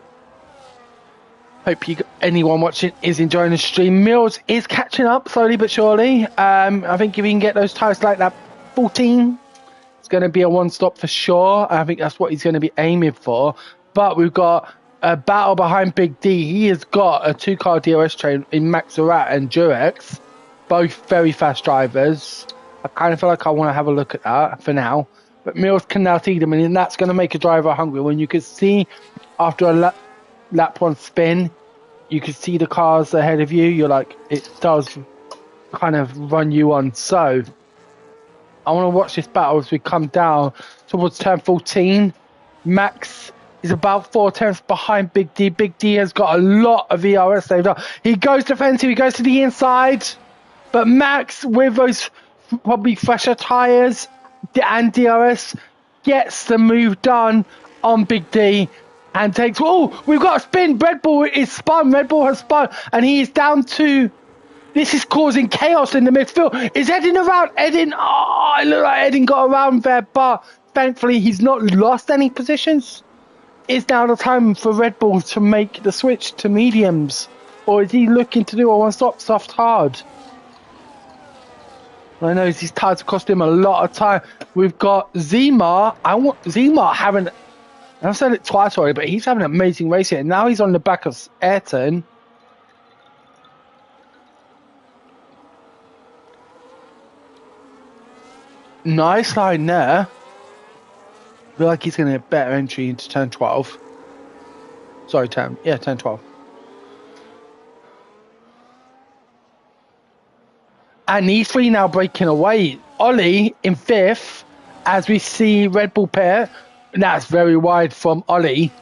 Hope anyone watching is enjoying the stream. Mills is catching up slowly but surely. I think if he can get those tyres like that 14, it's going to be a one-stop for sure. I think that's what he's going to be aiming for. But we've got a battle behind Big D. He has got a two-car DRS train in Max Zorat and Durex. Both very fast drivers. I kind of feel like I want to have a look at that for now. But Mills can now see them, and that's going to make a driver hungry. When you can see after a lap 1 spin, you can see the cars ahead of you. You're like, it does kind of run you on. So I want to watch this battle as we come down towards turn 14. Max is about 4 tenths behind Big D. Big D has got a lot of VRS saved up. He goes defensive, he goes to the inside. But Max, with those probably fresher tyres and DRS, gets the move done on Big D and takes... Oh, we've got a spin. Red Bull is spun. Red Bull has spun. And he is down to... This is causing chaos in the midfield. Is Edin around? Edin... Oh, it looked like Edin got around there, but thankfully he's not lost any positions. Is now the time for Red Bull to make the switch to mediums? Or is he looking to do a one-stop soft hard? I know these tyres have cost him a lot of time. We've got Zima. I want Zima having... I've said it twice already, but he's having an amazing race here. And now he's on the back of Ayrton. Nice line there. I feel like he's going to get better entry into turn 12. Sorry, turn 12. And these three now breaking away. Ollie in 5th, as we see Red Bull pair. That's very wide from Ollie.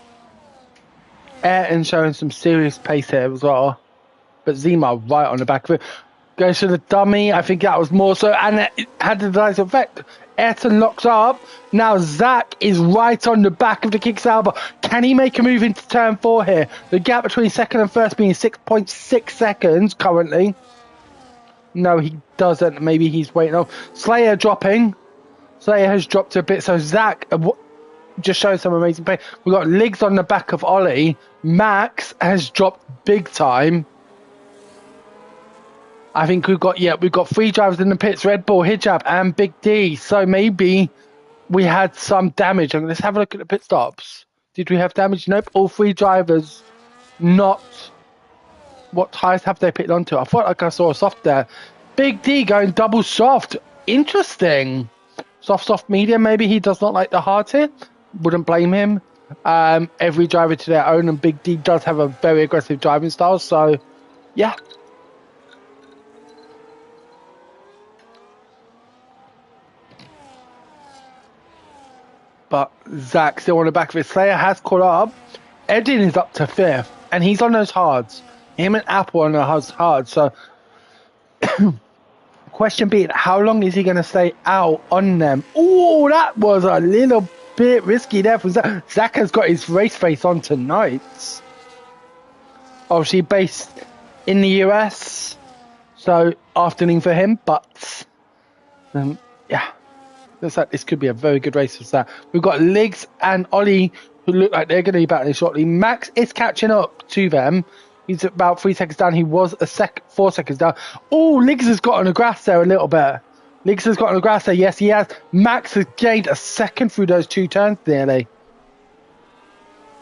Ayrton showing some serious pace here as well. But Zima right on the back of it. Goes to the dummy. I think that was more so. And it had the nice effect. Ayrton locks up. Now Zach is right on the back of the kick Sauber. Can he make a move into turn 4 here? The gap between second and first being 6.6 seconds currently. No, he doesn't. Maybe he's waiting off. Slayer dropping. Slayer has dropped a bit. So Zach just showing some amazing pace. We've got Liggs on the back of Ollie. Max has dropped big time. I think we've got 3 drivers in the pits. Red Bull, Hijab and Big D. So maybe we had some damage. Let's have a look at the pit stops. Did we have damage? Nope. All 3 drivers not... What tyres have they pitted onto? I thought like I saw a soft there. Big D going double soft. Interesting. Soft, medium. Maybe he does not like the hard here. Wouldn't blame him. Every driver to their own, and Big D does have a very aggressive driving style. So, yeah. But Zach still on the back of it. Slayer has caught up. Edin is up to 5th, and he's on those hards. Him and Apple on those hards. So, question being, how long is he going to stay out on them? Oh, that was a little bit risky there for Zach. Zach has got his race face on tonight. Obviously based in the US. So, afternoon for him. But, yeah. Looks like this could be a very good race for Zach. We've got Liggs and Ollie, who look like they're going to be battling shortly. Max is catching up to them. He's about 3 seconds down. He was 4 seconds down. Oh, Liggs has got on the grass there a little bit. Liggs has got on the grass there. Yes, he has. Max has gained a second through those 2 turns nearly.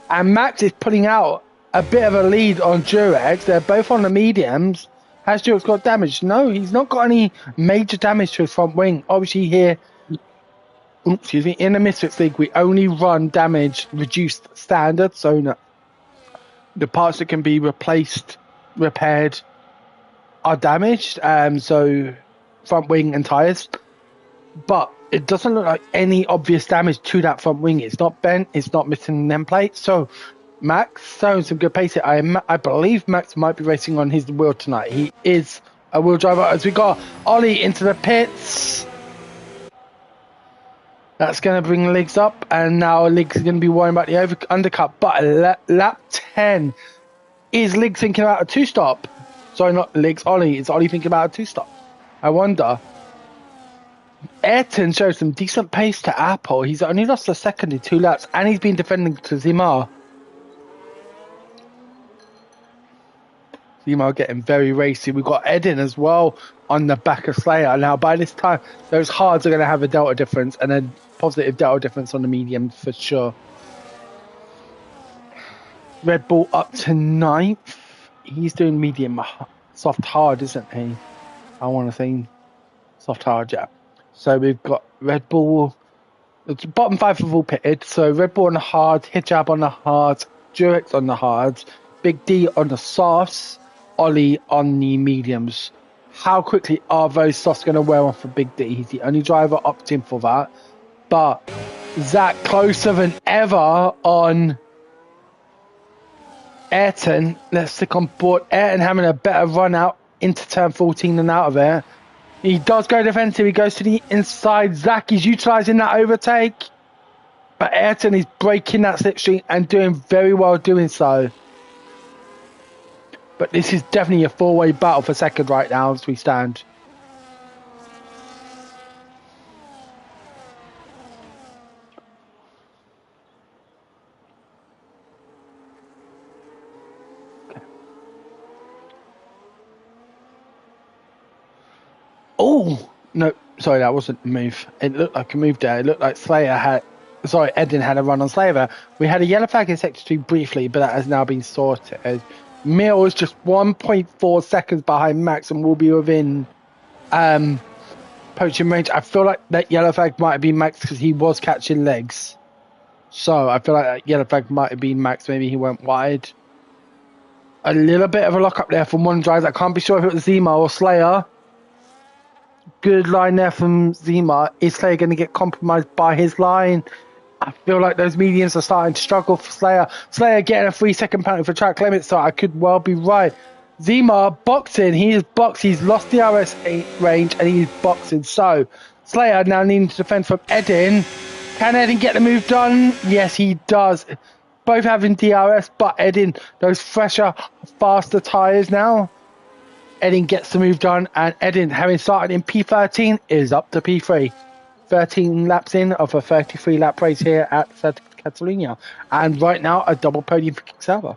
And Max is putting out a bit of a lead on Durex. They're both on the mediums. Has Stuart's got damage? No, he's not got any major damage to his front wing. Obviously here, excuse me, in the Misfits League, we only run damage reduced standard, so no, the parts that can be replaced, repaired, are damaged. So front wing and tires, but it doesn't look like any obvious damage to that front wing. It's not bent. It's not missing an end plate. So Max showing some good pace here. I believe Max might be racing on his wheel tonight. He is a wheel driver. As we got Ollie into the pits. That's going to bring Legs up, and now Legs is going to be worrying about the undercut. But lap 10, is Legs thinking about a two-stop? Sorry, not Legs, Ollie. Is Ollie thinking about a two-stop? I wonder. Ayrton shows some decent pace to Apple. He's only lost a second in 2 laps, and he's been defending to Zimar. Zimar getting very racy. We've got Edin as well on the back of Slayer. Now, by this time, those hards are going to have a delta difference, and a positive delta difference on the medium for sure. Red Bull up to 9th. He's doing medium, soft hard, isn't he? I want to say soft hard, yeah. So we've got Red Bull, the bottom 5 have all pitted. So Red Bull on the hard, Hijab on the hard, Durex on the hard, Big D on the softs, Ollie on the mediums. How quickly are those softs going to wear off for Big D? He's the only driver opting for that. But Zach closer than ever on Ayrton. Let's stick on board. Ayrton having a better run out into turn 14 than out of there. He does go defensive. He goes to the inside. Zach is utilising that overtake. But Ayrton is breaking that slipstream and doing very well doing so. But this is definitely a 4-way battle for second right now as we stand. Oh, no, sorry, that wasn't a move. It looked like a move there. It looked like Edin had a run on Slayer there. We had a yellow flag in Sector 2 briefly, but that has now been sorted. Mill is just 1.4 seconds behind Max and will be within poaching range. I feel like that yellow flag might have been Max because he was catching legs. So I feel like that yellow flag might have been Max. Maybe he went wide. A little bit of a lock up there from one driver. I can't be sure if it was Zima or Slayer. Good line there from Zima. Is Slayer going to get compromised by his line? I feel like those mediums are starting to struggle for Slayer. Slayer getting a 3-second penalty for track limit, so I could well be right. Zima boxing. He is boxed. He's lost the RS8 range and he's boxing. So Slayer now needing to defend from Edin. Can Edin get the move done? Yes, he does. Both having DRS, but Edin, those fresher, faster tyres now. Edin gets the move done, and Edin, having started in P13, is up to P3. 13 laps in of a 33-lap race here at Catalunya. And right now, a double podium for Kicksauber.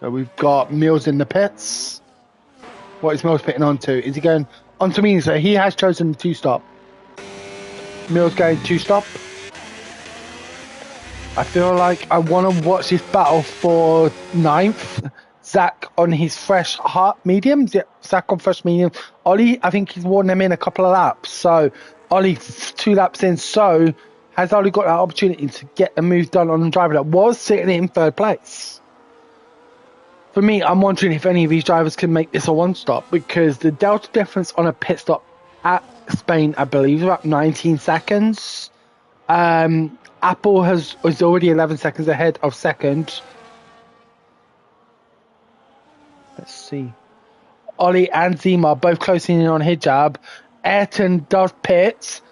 So we've got Mills in the pits. What is Mills pitting onto? Is he going onto me? So he has chosen the two-stop. Mills going two-stop. I feel like I want to watch this battle for 9th. Zach on his fresh hard mediums. Yeah, Zach on fresh medium. Ollie, I think he's worn them in a couple of laps. So Ollie 2 laps in. So has Ollie got that opportunity to get the move done on the driver that was sitting in 3rd place? For me, I'm wondering if any of these drivers can make this a one-stop, because the delta difference on a pit stop at Spain, I believe, is about 19 seconds. Apple is already 11 seconds ahead of second. Let's see. Ollie and Zima are both closing in on Hijab. Ayrton does pits,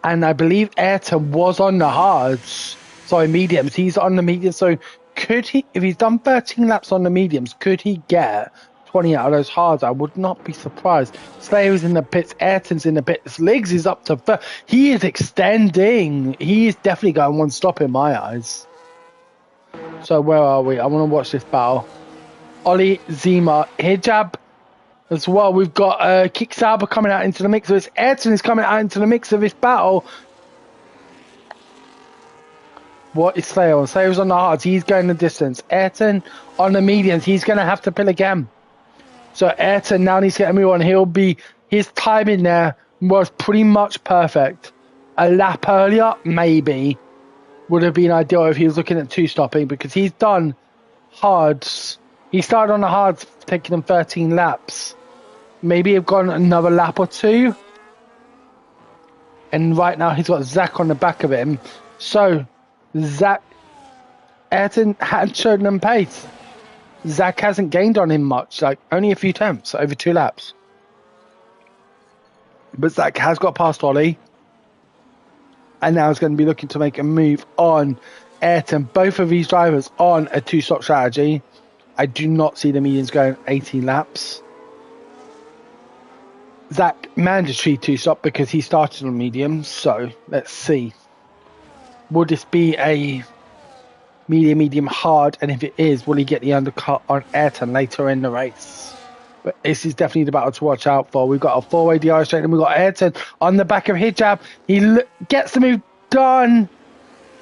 and I believe Ayrton was on the hards. Sorry, mediums. He's on the mediums. So could he, if he's done 13 laps on the mediums, could he get 20 out of those hards? I would not be surprised. Slayer's in the pits. Ayrton's in the pits. Liggs is up to... He is extending. He is definitely going one stop in my eyes. So where are we? I want to watch this battle. Ollie, Zima, Hijab as well. We've got Kicksauber coming out into the mix of this. Ayrton is coming out into the mix of this battle. What is Slayer on? Slayer's on the hards. He's going the distance. Ayrton on the mediums. He's going to have to pill again. So Ayrton now needs to get a move on. His timing there was pretty much perfect. A lap earlier, maybe, would have been ideal if he was looking at two-stopping, because he's done hards. He started on the hards, taking them 13 laps. Maybe have gone another lap or two. And right now he's got Zach on the back of him. So Ayrton hadn't shown them pace. Zach hasn't gained on him much, like only a few tenths over 2 laps. But Zach has got past Ollie. And now is going to be looking to make a move on Ayrton. Both of these drivers on a 2-stop strategy. I do not see the medians going 18 laps. Zach mandatory 2-stop because he started on mediums. So let's see. Will this be a medium, hard? And if it is, will he get the undercut on Ayrton later in the race? But this is definitely the battle to watch out for. We've got a 4-way DRS straight, and we've got Ayrton on the back of Hijab. He gets the move done.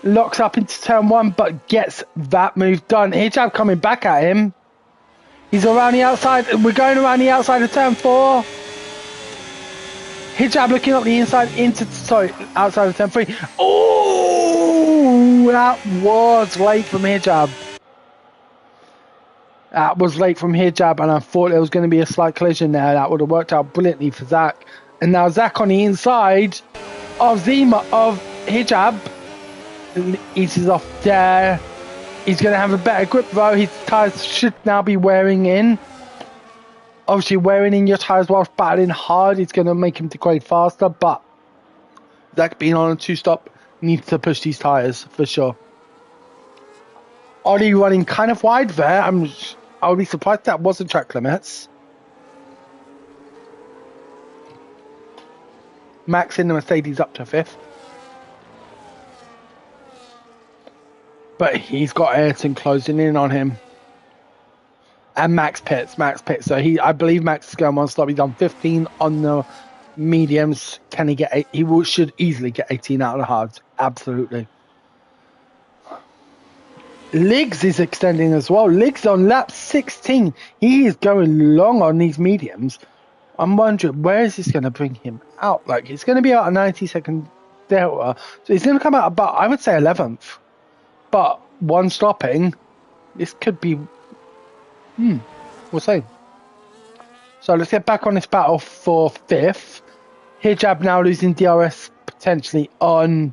Locks up into turn 1, but gets that move done. Hijab coming back at him. He's around the outside. We're going around the outside of turn 4. Hijab looking up the inside outside of turn 3. Oh, that was late from Hijab. That was late from Hijab, and I thought there was going to be a slight collision there. That would have worked out brilliantly for Zach. And now Zach on the inside of Hijab. Eases off there. He's going to have a better grip though. His tyres should now be wearing in. Obviously, wearing in your tyres whilst battling hard is going to make him degrade faster, but Zach being on a 2-stop needs to push these tyres for sure. Ollie running kind of wide there. I would be surprised that wasn't track limits. Max in the Mercedes up to 5th. But he's got Ayrton closing in on him. And Max pits. So I believe Max is going 1 stop. He's done 15 on the mediums. Can he get 8? Should easily get 18 out of the hards. Absolutely. Liggs is extending as well. Liggs on lap 16. He is going long on these mediums. I'm wondering, where is this going to bring him out? Like, it's going to be out a 90-second delta. So he's going to come out about, I would say, 11th. But 1 stopping, this could be... we'll see. So let's get back on this battle for 5th. Hijab now losing DRS potentially on...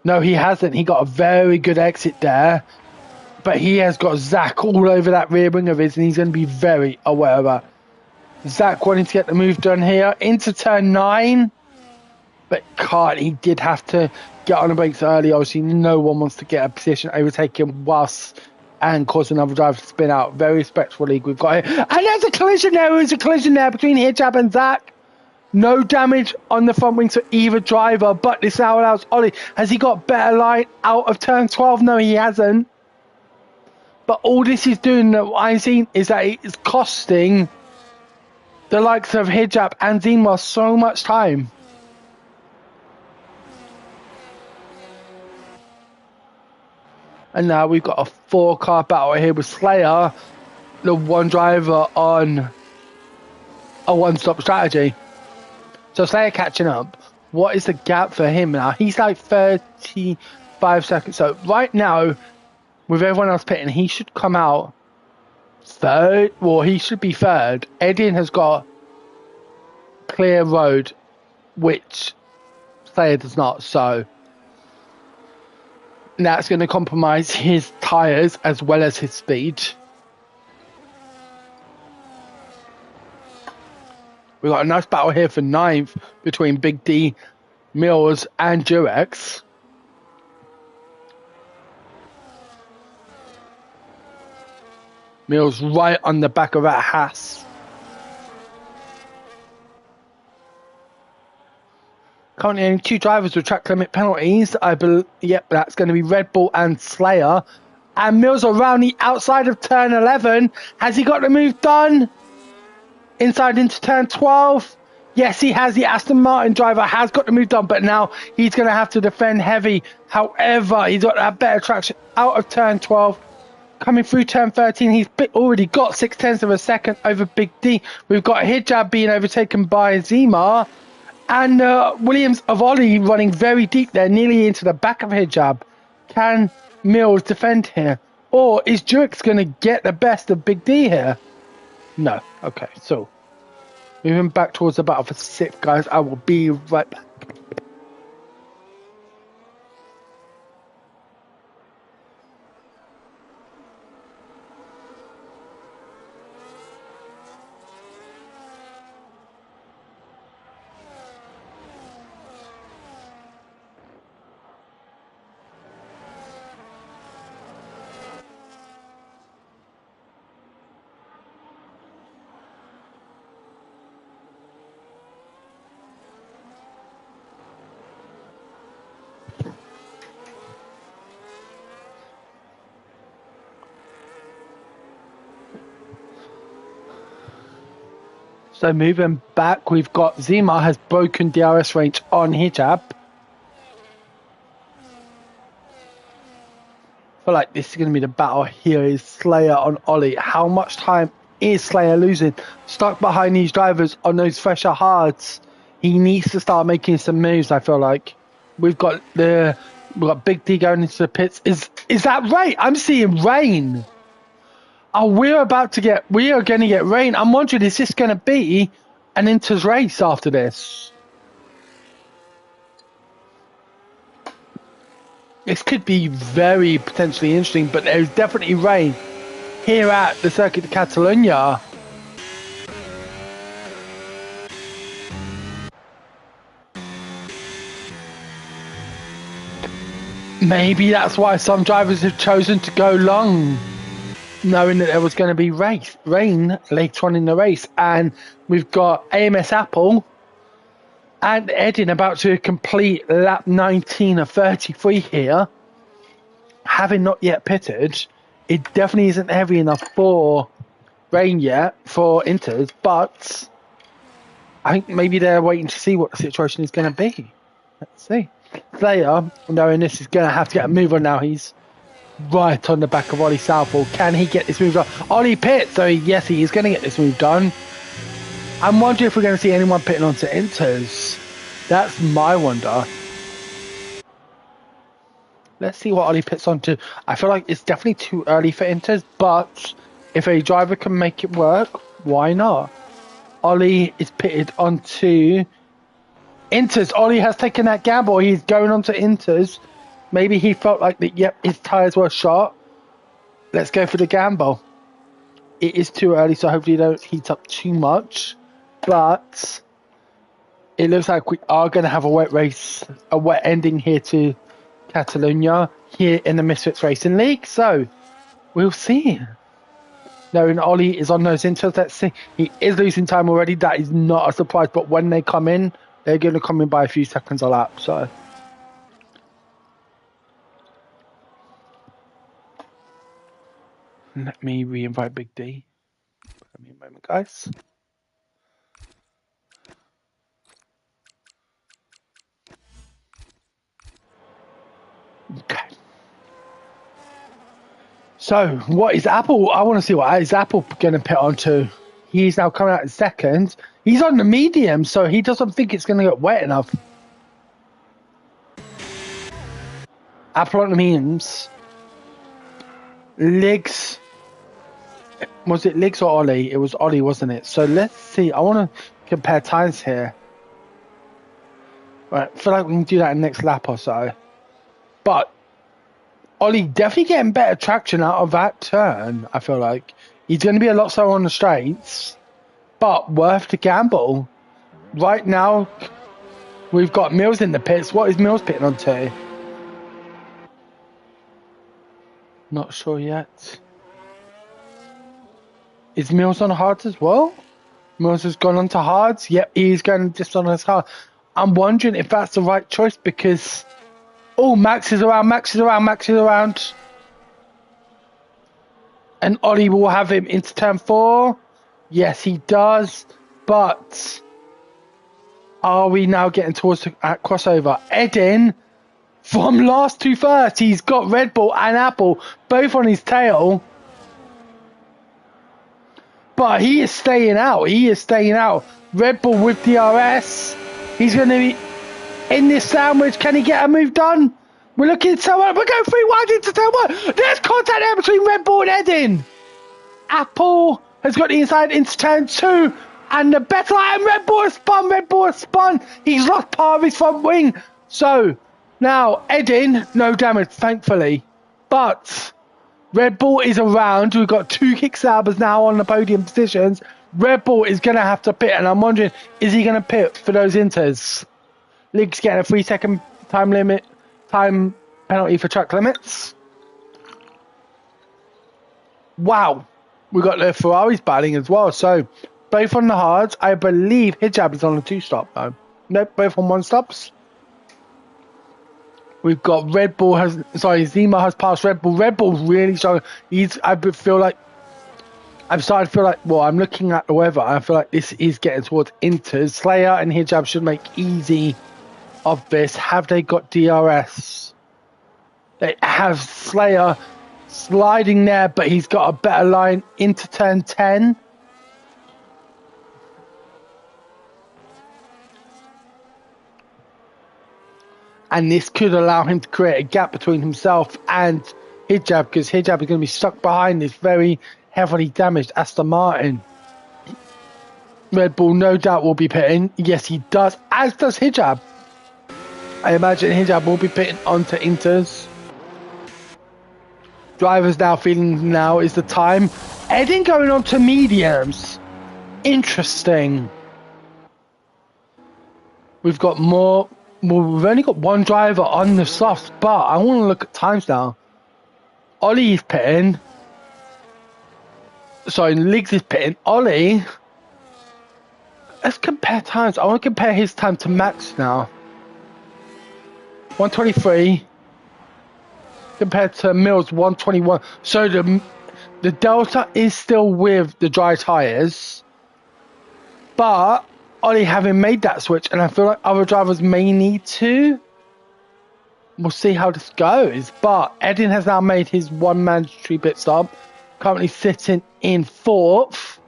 No, he hasn't. He got a very good exit there. But he has got Zach all over that rear wing of his, and he's going to be very aware of that. Zach wanting to get the move done here into turn 9. But can't. He did have to get on the brakes early. Obviously, no one wants to get a position overtake him whilst and cause another driver to spin out. Very respectful league we've got here. And there's a collision there. There's a collision there between Hijab and Zach. No damage on the front wings for either driver, but this now allows Ollie. Has he got better line out of turn 12? No, he hasn't. But all this is doing, that I've seen, is that it's costing the likes of Hijab and Zima so much time. And now we've got a 4-car battle here with Slayer, the 1 driver on a 1-stop strategy. So Slayer catching up. What is the gap for him now? He's like 35 seconds. So right now, with everyone else pitting, he should come out 3rd. Well, he should be 3rd. Edian has got clear road, which Slayer does not. So that's going to compromise his tyres as well as his speed. We've got a nice battle here for 9th between Big D, Mills, and Durex. Mills right on the back of that Haas. Currently only 2 drivers with track limit penalties. I believe, yep, that's going to be Red Bull and Slayer. And Mills around the outside of turn 11. Has he got the move done? Inside into turn 12. Yes, he has. The Aston Martin driver has got the move done, but now he's going to have to defend heavy. However, he's got that better traction out of turn 12. Coming through turn 13, he's already got 0.6 of a second over Big D. We've got Hijab being overtaken by Zima. And Williams of Ollie running very deep there, nearly into the back of Hijab. Can Mills defend here? Or is Jurix going to get the best of Big D here? No. Okay, so moving back towards the battle for 6th, guys. I will be right back. So moving back, we've got Zima has broken DRS range on Hijab. I feel like this is going to be the battle here is Slayer on Ollie. How much time is Slayer losing? Stuck behind these drivers on those fresher hards. He needs to start making some moves, I feel like. We've got Big D going into the pits. Is that right? I'm seeing rain. Oh, we are going to get rain. I'm wondering, is this going to be an Inter's race after this? This could be very potentially interesting, but there's definitely rain here at the Circuit de Catalunya. Maybe that's why some drivers have chosen to go long, knowing that there was going to be rain later on in the race. And we've got AMS Apple and Edin about to complete lap 19 of 33 here, having not yet pitted. It definitely isn't heavy enough for rain yet for Inters, but I think maybe they're waiting to see what the situation is going to be. Let's see. Slayer, knowing this, is going to have to get a move on now. He's right on the back of Ollie Southall. Can he get this move done? Ollie pits, so yes, he is going to get this move done. I'm wondering if we're going to see anyone pitting onto Inters. That's my wonder. Let's see what Ollie pits onto. I feel like it's definitely too early for Inters, but if a driver can make it work, why not? Ollie is pitted onto Inters. Ollie has taken that gamble. He's going onto Inters. Maybe he felt like that, yep, his tyres were shot. Let's go for the gamble. It is too early, so hopefully they don't heat up too much. But it looks like we are going to have a wet race, a wet ending here to Catalunya, here in the Misfits Racing League. So, we'll see. Knowing Ollie is on those inters, let's see. He is losing time already. That is not a surprise. But when they come in, they're going to come in by a few seconds a lap. So, let me re-invite Big D. Give me a moment, guys. Okay. So, what is Apple? I want to see what is Apple going to pit onto. He's now coming out in second. He's on the medium, so he doesn't think it's going to get wet enough. Apple on the mediums. Liggs. Was it Liggs or Ollie? It was Ollie, wasn't it? So let's see. I want to compare times here. Right, I feel like we can do that in the next lap or so. But Ollie definitely getting better traction out of that turn, I feel like. He's going to be a lot slower on the straights, but worth the gamble. Right now, we've got Mills in the pits. What is Mills pitting onto? Not sure yet. Is Mills on hards as well? Mills has gone on to hards. Yep, he's going just on his hard. I'm wondering if that's the right choice because... Oh, Max is around. And Ollie will have him into turn 4. Yes, he does. But are we now getting towards the crossover? Edin, from last to first, he's got Red Bull and Apple both on his tail. But he is staying out. He is staying out. Red Bull with DRS. He's going to be in this sandwich. Can he get a move done? We're looking at someone. We're going 3 wide into turn 1. There's contact there between Red Bull and Edin. Apple has got the inside into turn 2. And the better line, Red Bull has spun. Red Bull has spun. He's lost part of his front wing. So now Edin, no damage, thankfully. But Red Bull is around. We've got 2 kick-sabbers now on the podium positions. Red Bull is going to have to pit. And I'm wondering, is he going to pit for those inters? Lig's getting a 3-second time penalty for track limits. Wow. We got the Ferraris battling as well. So both on the hards. I believe Hijab is on a 2-stop though. Nope, both on 1-stops. We've got Red Bull Zima has passed Red Bull. Red Bull's really strong. I'm starting to feel like, well, I'm looking at the weather. I feel like this is getting towards inters. Slayer and Hijab should make easy of this. Have they got DRS? They have Slayer sliding there, but he's got a better line into turn 10. And this could allow him to create a gap between himself and Hijab, because Hijab is going to be stuck behind this very heavily damaged Aston Martin. Red Bull no doubt will be pitting. Yes, he does, as does Hijab. I imagine Hijab will be pitting onto inters. Drivers now feeling now is the time. Edin going on to mediums. Interesting. We've got more. Well, we've only got 1 driver on the softs, but I want to look at times now. Ollie's pitting. Sorry, Liggs is pitting. Ollie. Let's compare times. I want to compare his time to Max now. 123 compared to Mills 121. So the delta is still with the dry tyres, but Ollie having made that switch, and I feel like other drivers may need to. We'll see how this goes. But Edin has now made his 1 mandatory pit stop, currently sitting in 4th.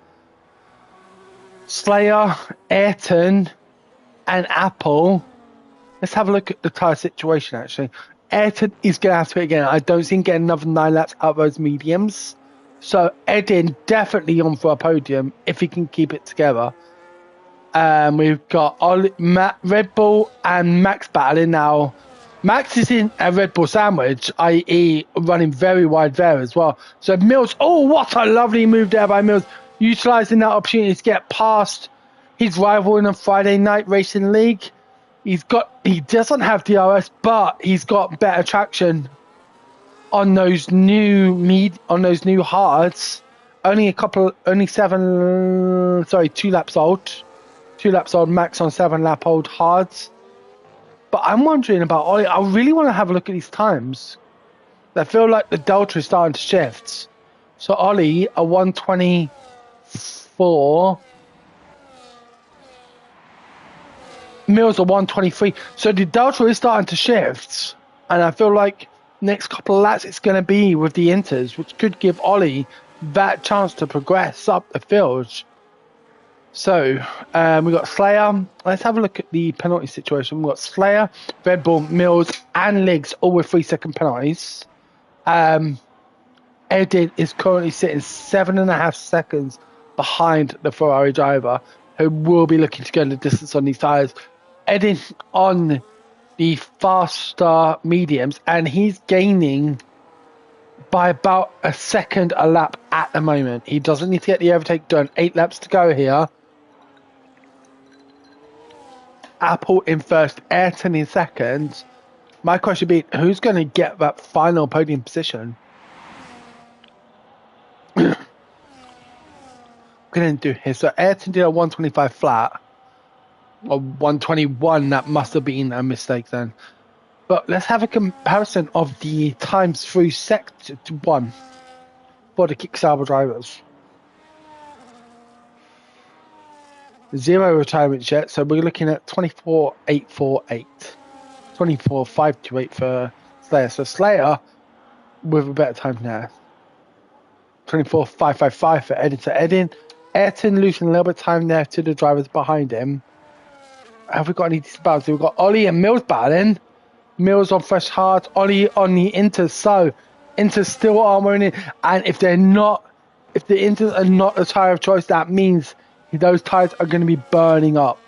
Slayer, Ayrton, and Apple. Let's have a look at the tyre situation, actually. Ayrton is going to have to pit again. I don't see him getting another 9 laps out of those mediums. So Edin definitely on for a podium if he can keep it together. We've got Red Bull and Max battling now. Max is in a Red Bull sandwich, i.e. running very wide there as well. So Mills, oh, what a lovely move there by Mills. Utilising that opportunity to get past his rival in a Friday night racing league. He doesn't have DRS, but he's got better traction on those new hards. Only 2 laps old. 2 laps old, Max on 7-lap old hards. But I'm wondering about Ollie. I really want to have a look at these times. I feel like the delta is starting to shift. So Ollie, a 124. Mills a 123. So the delta is starting to shift. And I feel like next couple of laps it's going to be with the inters, which could give Ollie that chance to progress up the field. So we've got Slayer. Let's have a look at the penalty situation. We've got Slayer, Red Bull, Mills, and Liggs all with 3-second penalties. Edin is currently sitting 7.5 seconds behind the Ferrari driver, who will be looking to go the distance on these tyres. Edin on the faster mediums, and he's gaining by about a second a lap at the moment. He doesn't need to get the overtake done. 8 laps to go here. Apple in first, Ayrton in second. My question being, who's going to get that final podium position? We're going to do here. So Ayrton did a 125 flat. Or 121, that must have been a mistake then. But let's have a comparison of the times through Sector 1 for the Kickstarter drivers. 0 retirements yet, so we're looking at 24,848. 24,528 for Slayer. So Slayer with a better time now. 24,555 for Edin. So Ayrton losing a little bit of time there to the drivers behind him. Have we got any battles? We've got Ollie and Mills battling. Mills on fresh hard, Ollie on the Inters. So Inters still are winning, and if the Inters are not the tyre of choice, that means those tyres are going to be burning up.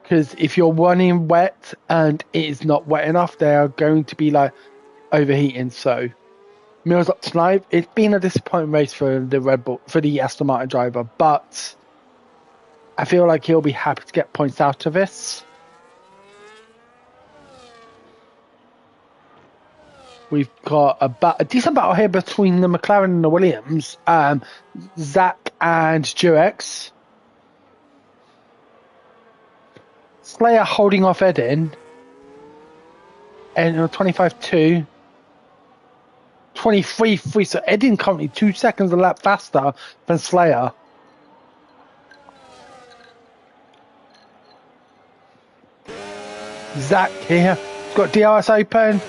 Because if you're running wet and it is not wet enough, they are going to be like overheating. So Mills up to 9. It's been a disappointing race for the Aston Martin driver, but I feel like he'll be happy to get points out of this. We've got a decent battle here between the McLaren and the Williams. Zach and Durex. Slayer holding off Edin. And 25-2. 23-3. So Edin currently 2 seconds a lap faster than Slayer. Zach here. He's got DRS open.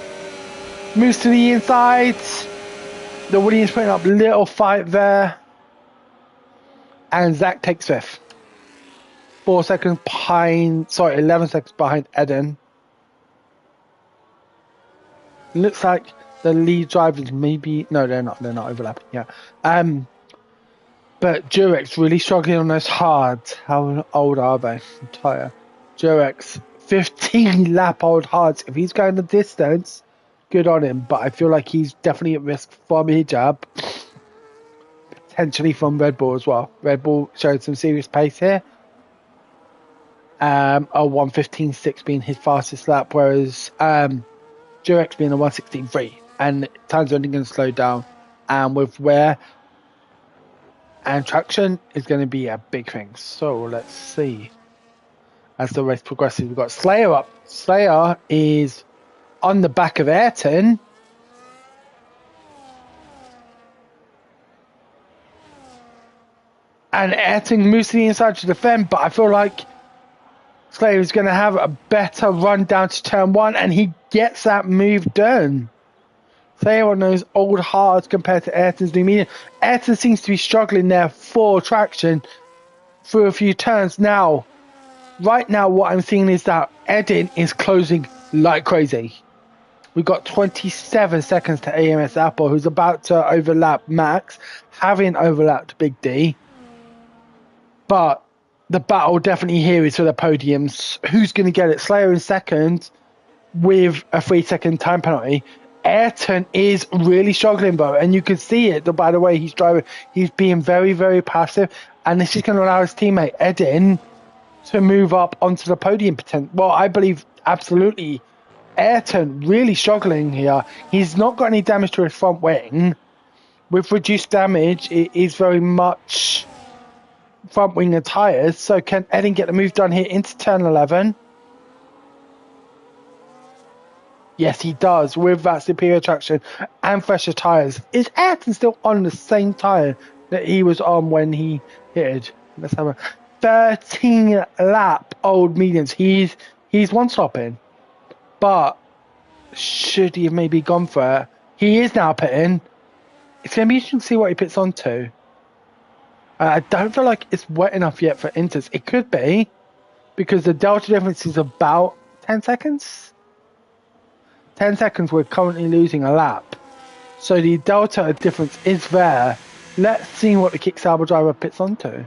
Moves to the inside. The Williams putting up a little fight there. And Zach takes 5th. 4 seconds behind, 11 seconds behind Edin. Looks like the lead drivers maybe, no, they're not overlapping, yeah. But Durex really struggling on those hards. How old are they? Tyre. Durex, 15 lap old hards. If he's going the distance, good on him, but I feel like he's definitely at risk from hijab. Potentially from Red Bull as well. Red Bull showed some serious pace here. A 1:15.6 being his fastest lap, whereas Durex being a 1:16.3, and times are only going to slow down. And with wear and traction is going to be a big thing. So let's see. As the race progresses, we've got Slayer up. Slayer is on the back of Ayrton. And Ayrton moves to the inside to defend, but I feel like Slayer is going to have a better run down to turn 1, and he gets that move done. Slayer on those old hards compared to Ayrton's new medium. Ayrton seems to be struggling there for traction through a few turns. Now, right now, what I'm seeing is that Edin is closing like crazy. We've got 27 seconds to AMS Apple, who's about to overlap Max, having overlapped Big D. But the battle definitely here is for the podiums. Who's going to get it? Slayer in second with a 3-second time penalty. Ayrton is really struggling, though, and you can see it by the way he's driving. He's being very, very passive, and this is going to allow his teammate Edin to move up onto the podium potential. Well, I believe absolutely Ayrton really struggling here. He's not got any damage to his front wing. With reduced damage, it is very much front wing and tyres. So can Edin get the move done here into turn 11? Yes, he does, with that superior traction and fresher tyres. Is Ayrton still on the same tyre that he was on when he hit? Let's have a 13 lap old mediums. He's one-stopping. But should he have maybe gone for it? He is now pitting. It's going to be interesting to see what he pits onto. I don't feel like it's wet enough yet for Inters. It could be, because the delta difference is about 10 seconds. 10 seconds, we're currently losing a lap. So the delta difference is there. Let's see what the Kickstarter driver pits onto.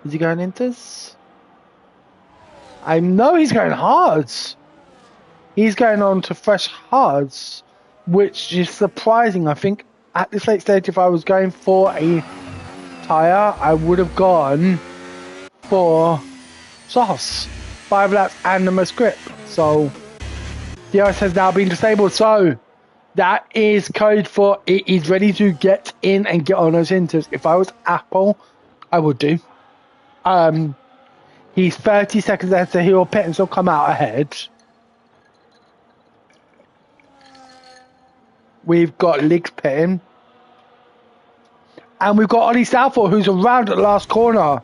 Is he going Inters? I know he's going hards. He's going on to fresh hards, which is surprising. I think at this late stage, if I was going for a tyre, I would have gone for softs. 5 laps and the most grip. So the ice has now been disabled. So that is code for it is ready to get in and get on those Inters. If I was Apple, I would do. He's 30 seconds ahead, so he'll pit and still come out ahead. We've got Liggs pitting. And we've got Ollie Southall, who's around at the last corner.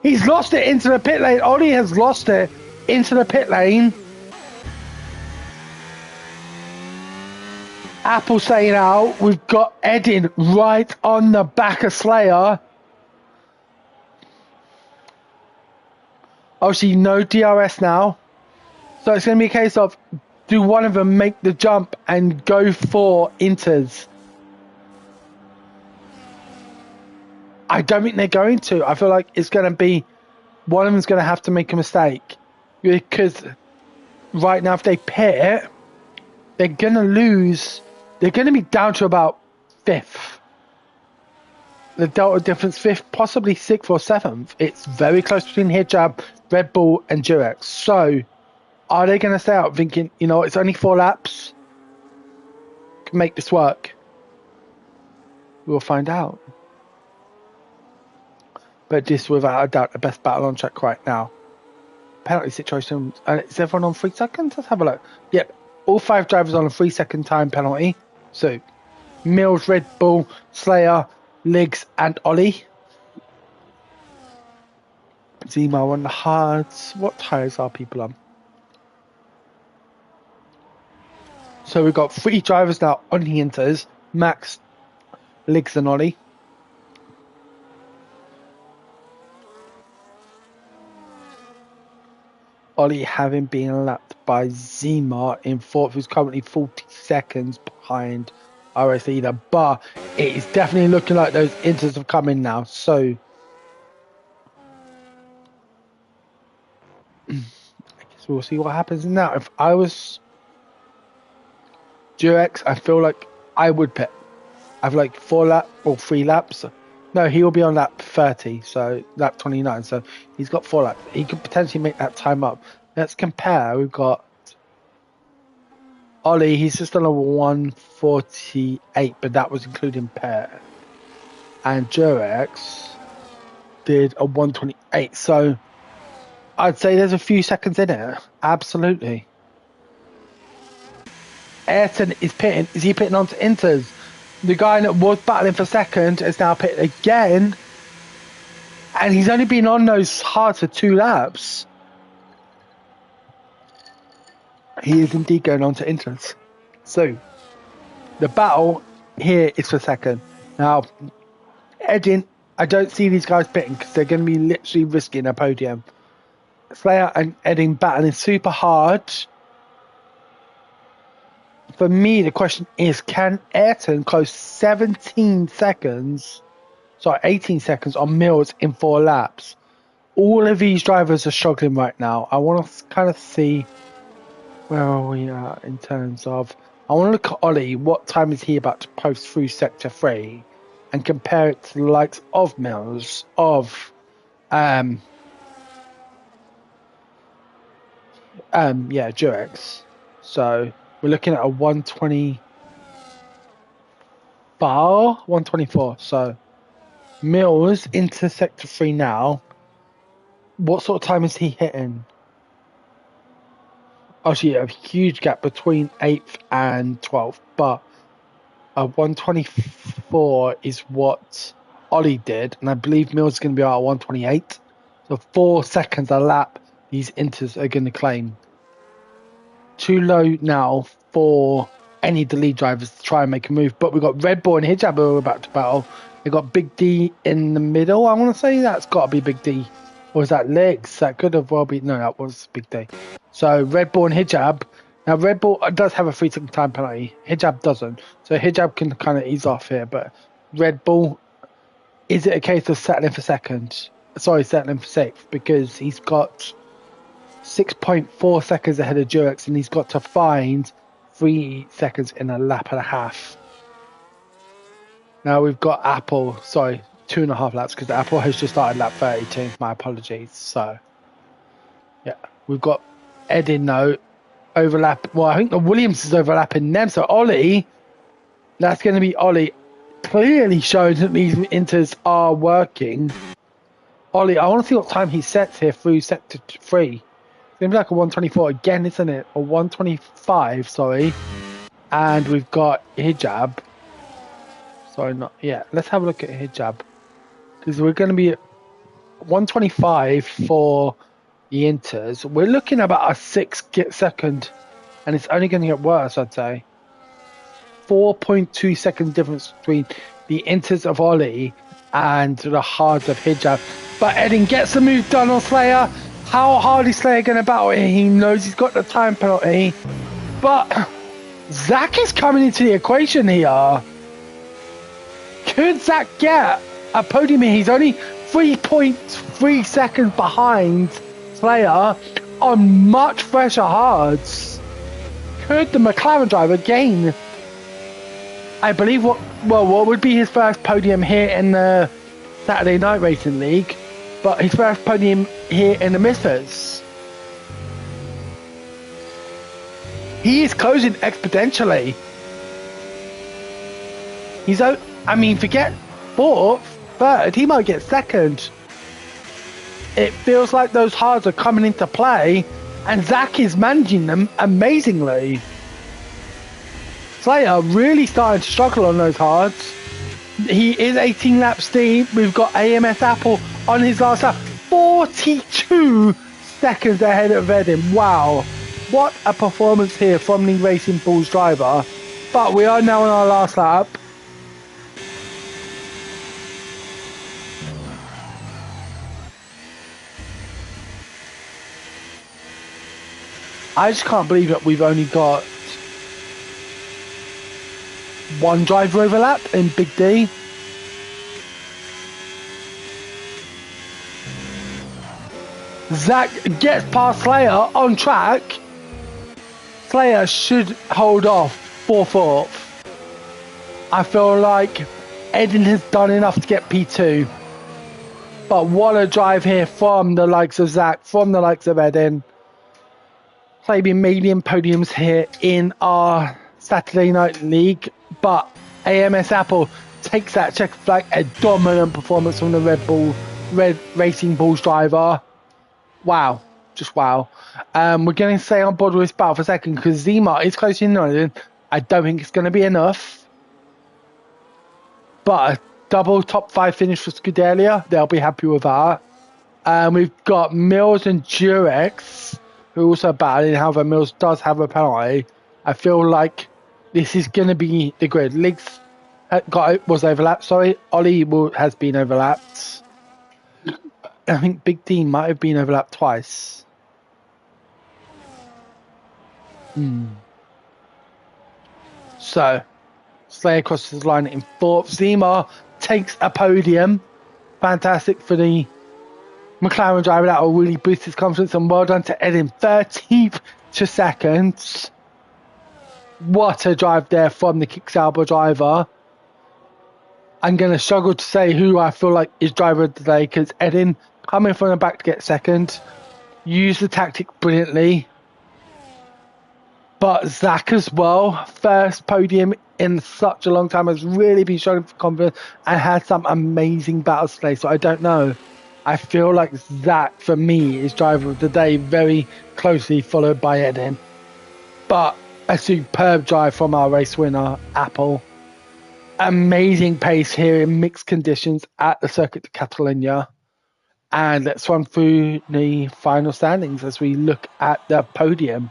He's lost it into the pit lane. Ollie has lost it into the pit lane. Apple staying out. We've got Edin right on the back of Slayer. Obviously, no DRS now. So it's going to be a case of, do one of them make the jump and go for Inters? I don't think they're going to. I feel like it's going to be, one of them's going to have to make a mistake. Because right now, if they pit, they're going to lose. They're going to be down to about 5th. The delta difference 5th, possibly 6th or 7th. It's very close between Hijab, Red Bull, and Durex. So, are they going to stay out thinking, you know, it's only 4 laps? Can make this work? We'll find out. But this, without a doubt, the best battle on track right now. Penalty situation. Is everyone on 3 seconds? Let's have a look. Yep. All 5 drivers on a 3-second time penalty. So, Mills, Red Bull, Slayer, Liggs, and Ollie. Zemo on the hards. What tyres are people on? So we've got 3 drivers now on the Inters. Max, Liggs, and Ollie. Ollie having been lapped by Zema in 4th, who's currently 40 seconds behind RS Leader. But it is definitely looking like those Inters have come in now. So I guess we'll see what happens now. If I was Durex, I feel like I would pit. I have like 4 laps or 3 laps. No, he will be on lap 30, so lap 29. So he's got 4 laps. He could potentially make that time up. Let's compare. We've got Ollie. He's just on a 148, but that was including pair. And Durex did a 128. So I'd say there's a few seconds in it. Absolutely. Ayrton is pitting. Is he pitting onto Inters? The guy that was battling for second is now pitting again. And he's only been on those hards for 2 laps. He is indeed going on to Inters. So, the battle here is for second. Now, Edin, I don't see these guys pitting because they're going to be literally risking a podium. Slayer and Edin battling super hard. For me, the question is, can Ayrton close 18 seconds on Mills in 4 laps? All of these drivers are struggling right now. I want to kind of see where we are in terms of... I want to look at Ollie. What time is he about to post through Sector 3? And compare it to the likes of Mills, of... Durex. So... we're looking at a 124. So Mills into Sector 3 now. What sort of time is he hitting? Obviously, a huge gap between 8th and 12th, but a 124 is what Ollie did, and I believe Mills is going to be out at 128. So 4 seconds a lap, these Inters are going to claim. Too low now for any of the lead drivers to try and make a move. But we've got Red Bull and Hijab who are about to battle. We've got Big D in the middle. I want to say that's got to be Big D. Or is that Legs? That could have well been... no, that was Big D. So Red Bull and Hijab. Now Red Bull does have a 3-second time penalty. Hijab doesn't. So Hijab can kind of ease off here. But Red Bull, is it a case of settling for second? Sorry, settling for 6th. Because he's got 6.4 seconds ahead of Durex, and he's got to find 3 seconds in a lap and a half. Now we've got Apple, 2.5 laps, because Apple has just started lap 32. My apologies. So, yeah, we've got Edin though overlap. Well, I think the Williams is overlapping them. So Ollie, that's going to be Ollie, clearly showing that these Inters are working. Ollie, I want to see what time he sets here through Sector 3. It's going to be like a 124 again, isn't it? A 125, sorry. And we've got Hijab. Sorry, not... yeah, let's have a look at Hijab. Because we're going to be... 125 for the Inters. We're looking about a 6-second, and it's only going to get worse, I'd say. 4.2 second difference between the Inters of Ollie and the hards of Hijab. But Eden gets the move done on Slayer. How hard is Slayer going to battle it? He knows he's got the time penalty. But Zach is coming into the equation here. Could Zach get a podium here? He's only 3.3 seconds behind Slayer on much fresher hards. Could the McLaren driver gain, I believe, what would be his first podium here in the Saturday Night Racing League, but his first podium here in the Misfits? He is closing exponentially. He's out. I mean, forget fourth, third. He might get second. It feels like those hards are coming into play, and Zach is managing them amazingly. Slayer really starting to struggle on those hards. He is 18 laps deep. We've got AMS Apple on his last lap. 42 seconds ahead of Eden. Wow. What a performance here from the Racing Bulls driver. But we are now on our last lap. I just can't believe that we've only got one driver overlap in Big D. Zach gets past Slayer on track. Slayer should hold off for fourth. I feel like Eden has done enough to get P2. But what a drive here from the likes of Zach, from the likes of Eden. Maybe medium podiums here in our Saturday Night League, but AMS Apple takes that check flag. A dominant performance from the Red Racing Bulls driver. Wow, just wow. We're going to stay on board with this battle for a second because Zima is closing in on it. I don't think it's going to be enough, but a double top 5 finish for Scuderia, they'll be happy with that. We've got Mills and Durex, who also battling. However, Mills does have a penalty. I feel like this is going to be the grid. Liggs was overlapped. Sorry, Ollie has been overlapped. I think Big D might have been overlapped twice. So, Slayer crosses the line in fourth. Zima takes a podium. Fantastic for the McLaren driver. That will really boost his confidence, and well done to Eden. 13th to second. What a drive there from the Kick Sauber driver. I'm going to struggle to say who I feel like is driver of the day because Eden coming from the back to get second. Used the tactic brilliantly. But Zach as well, first podium in such a long time, has really been struggling for confidence and had some amazing battles today. So I don't know. I feel like Zach, for me, is driver of the day, very closely followed by Eden. But a superb drive from our race winner, Apple. Amazing pace here in mixed conditions at the Circuit de Catalunya. And let's run through the final standings as we look at the podium.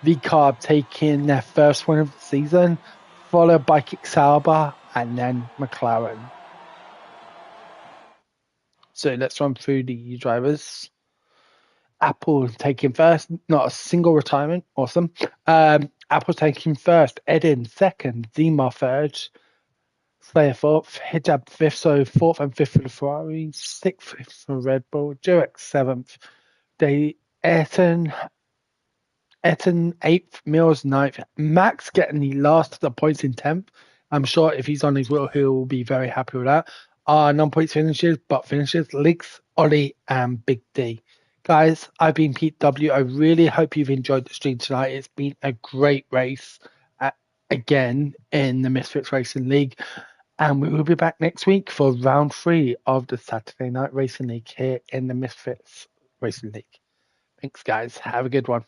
V-Carb taking their first win of the season, followed by Kick Sauber and then McLaren. So let's run through the drivers. Apple taking first, not a single retirement. Awesome. Apple taking first, Eden second, Zima third, Slayer fourth, Hijab fifth, so fourth and fifth for the Ferrari, sixth for Red Bull, Durex seventh, Ayrton eighth, Mills ninth, Max getting the last of the points in 10th. I'm sure if he's on his wheel, he'll be very happy with that. Non-points finishes, but finishes, Liggs, Ollie, and Big D. Guys, I've been Pete W. I really hope you've enjoyed the stream tonight. It's been a great race again in the Misfits Racing League. And we will be back next week for round 3 of the Saturday Night Racing League here in the Misfits Racing League. Thanks, guys. Have a good one.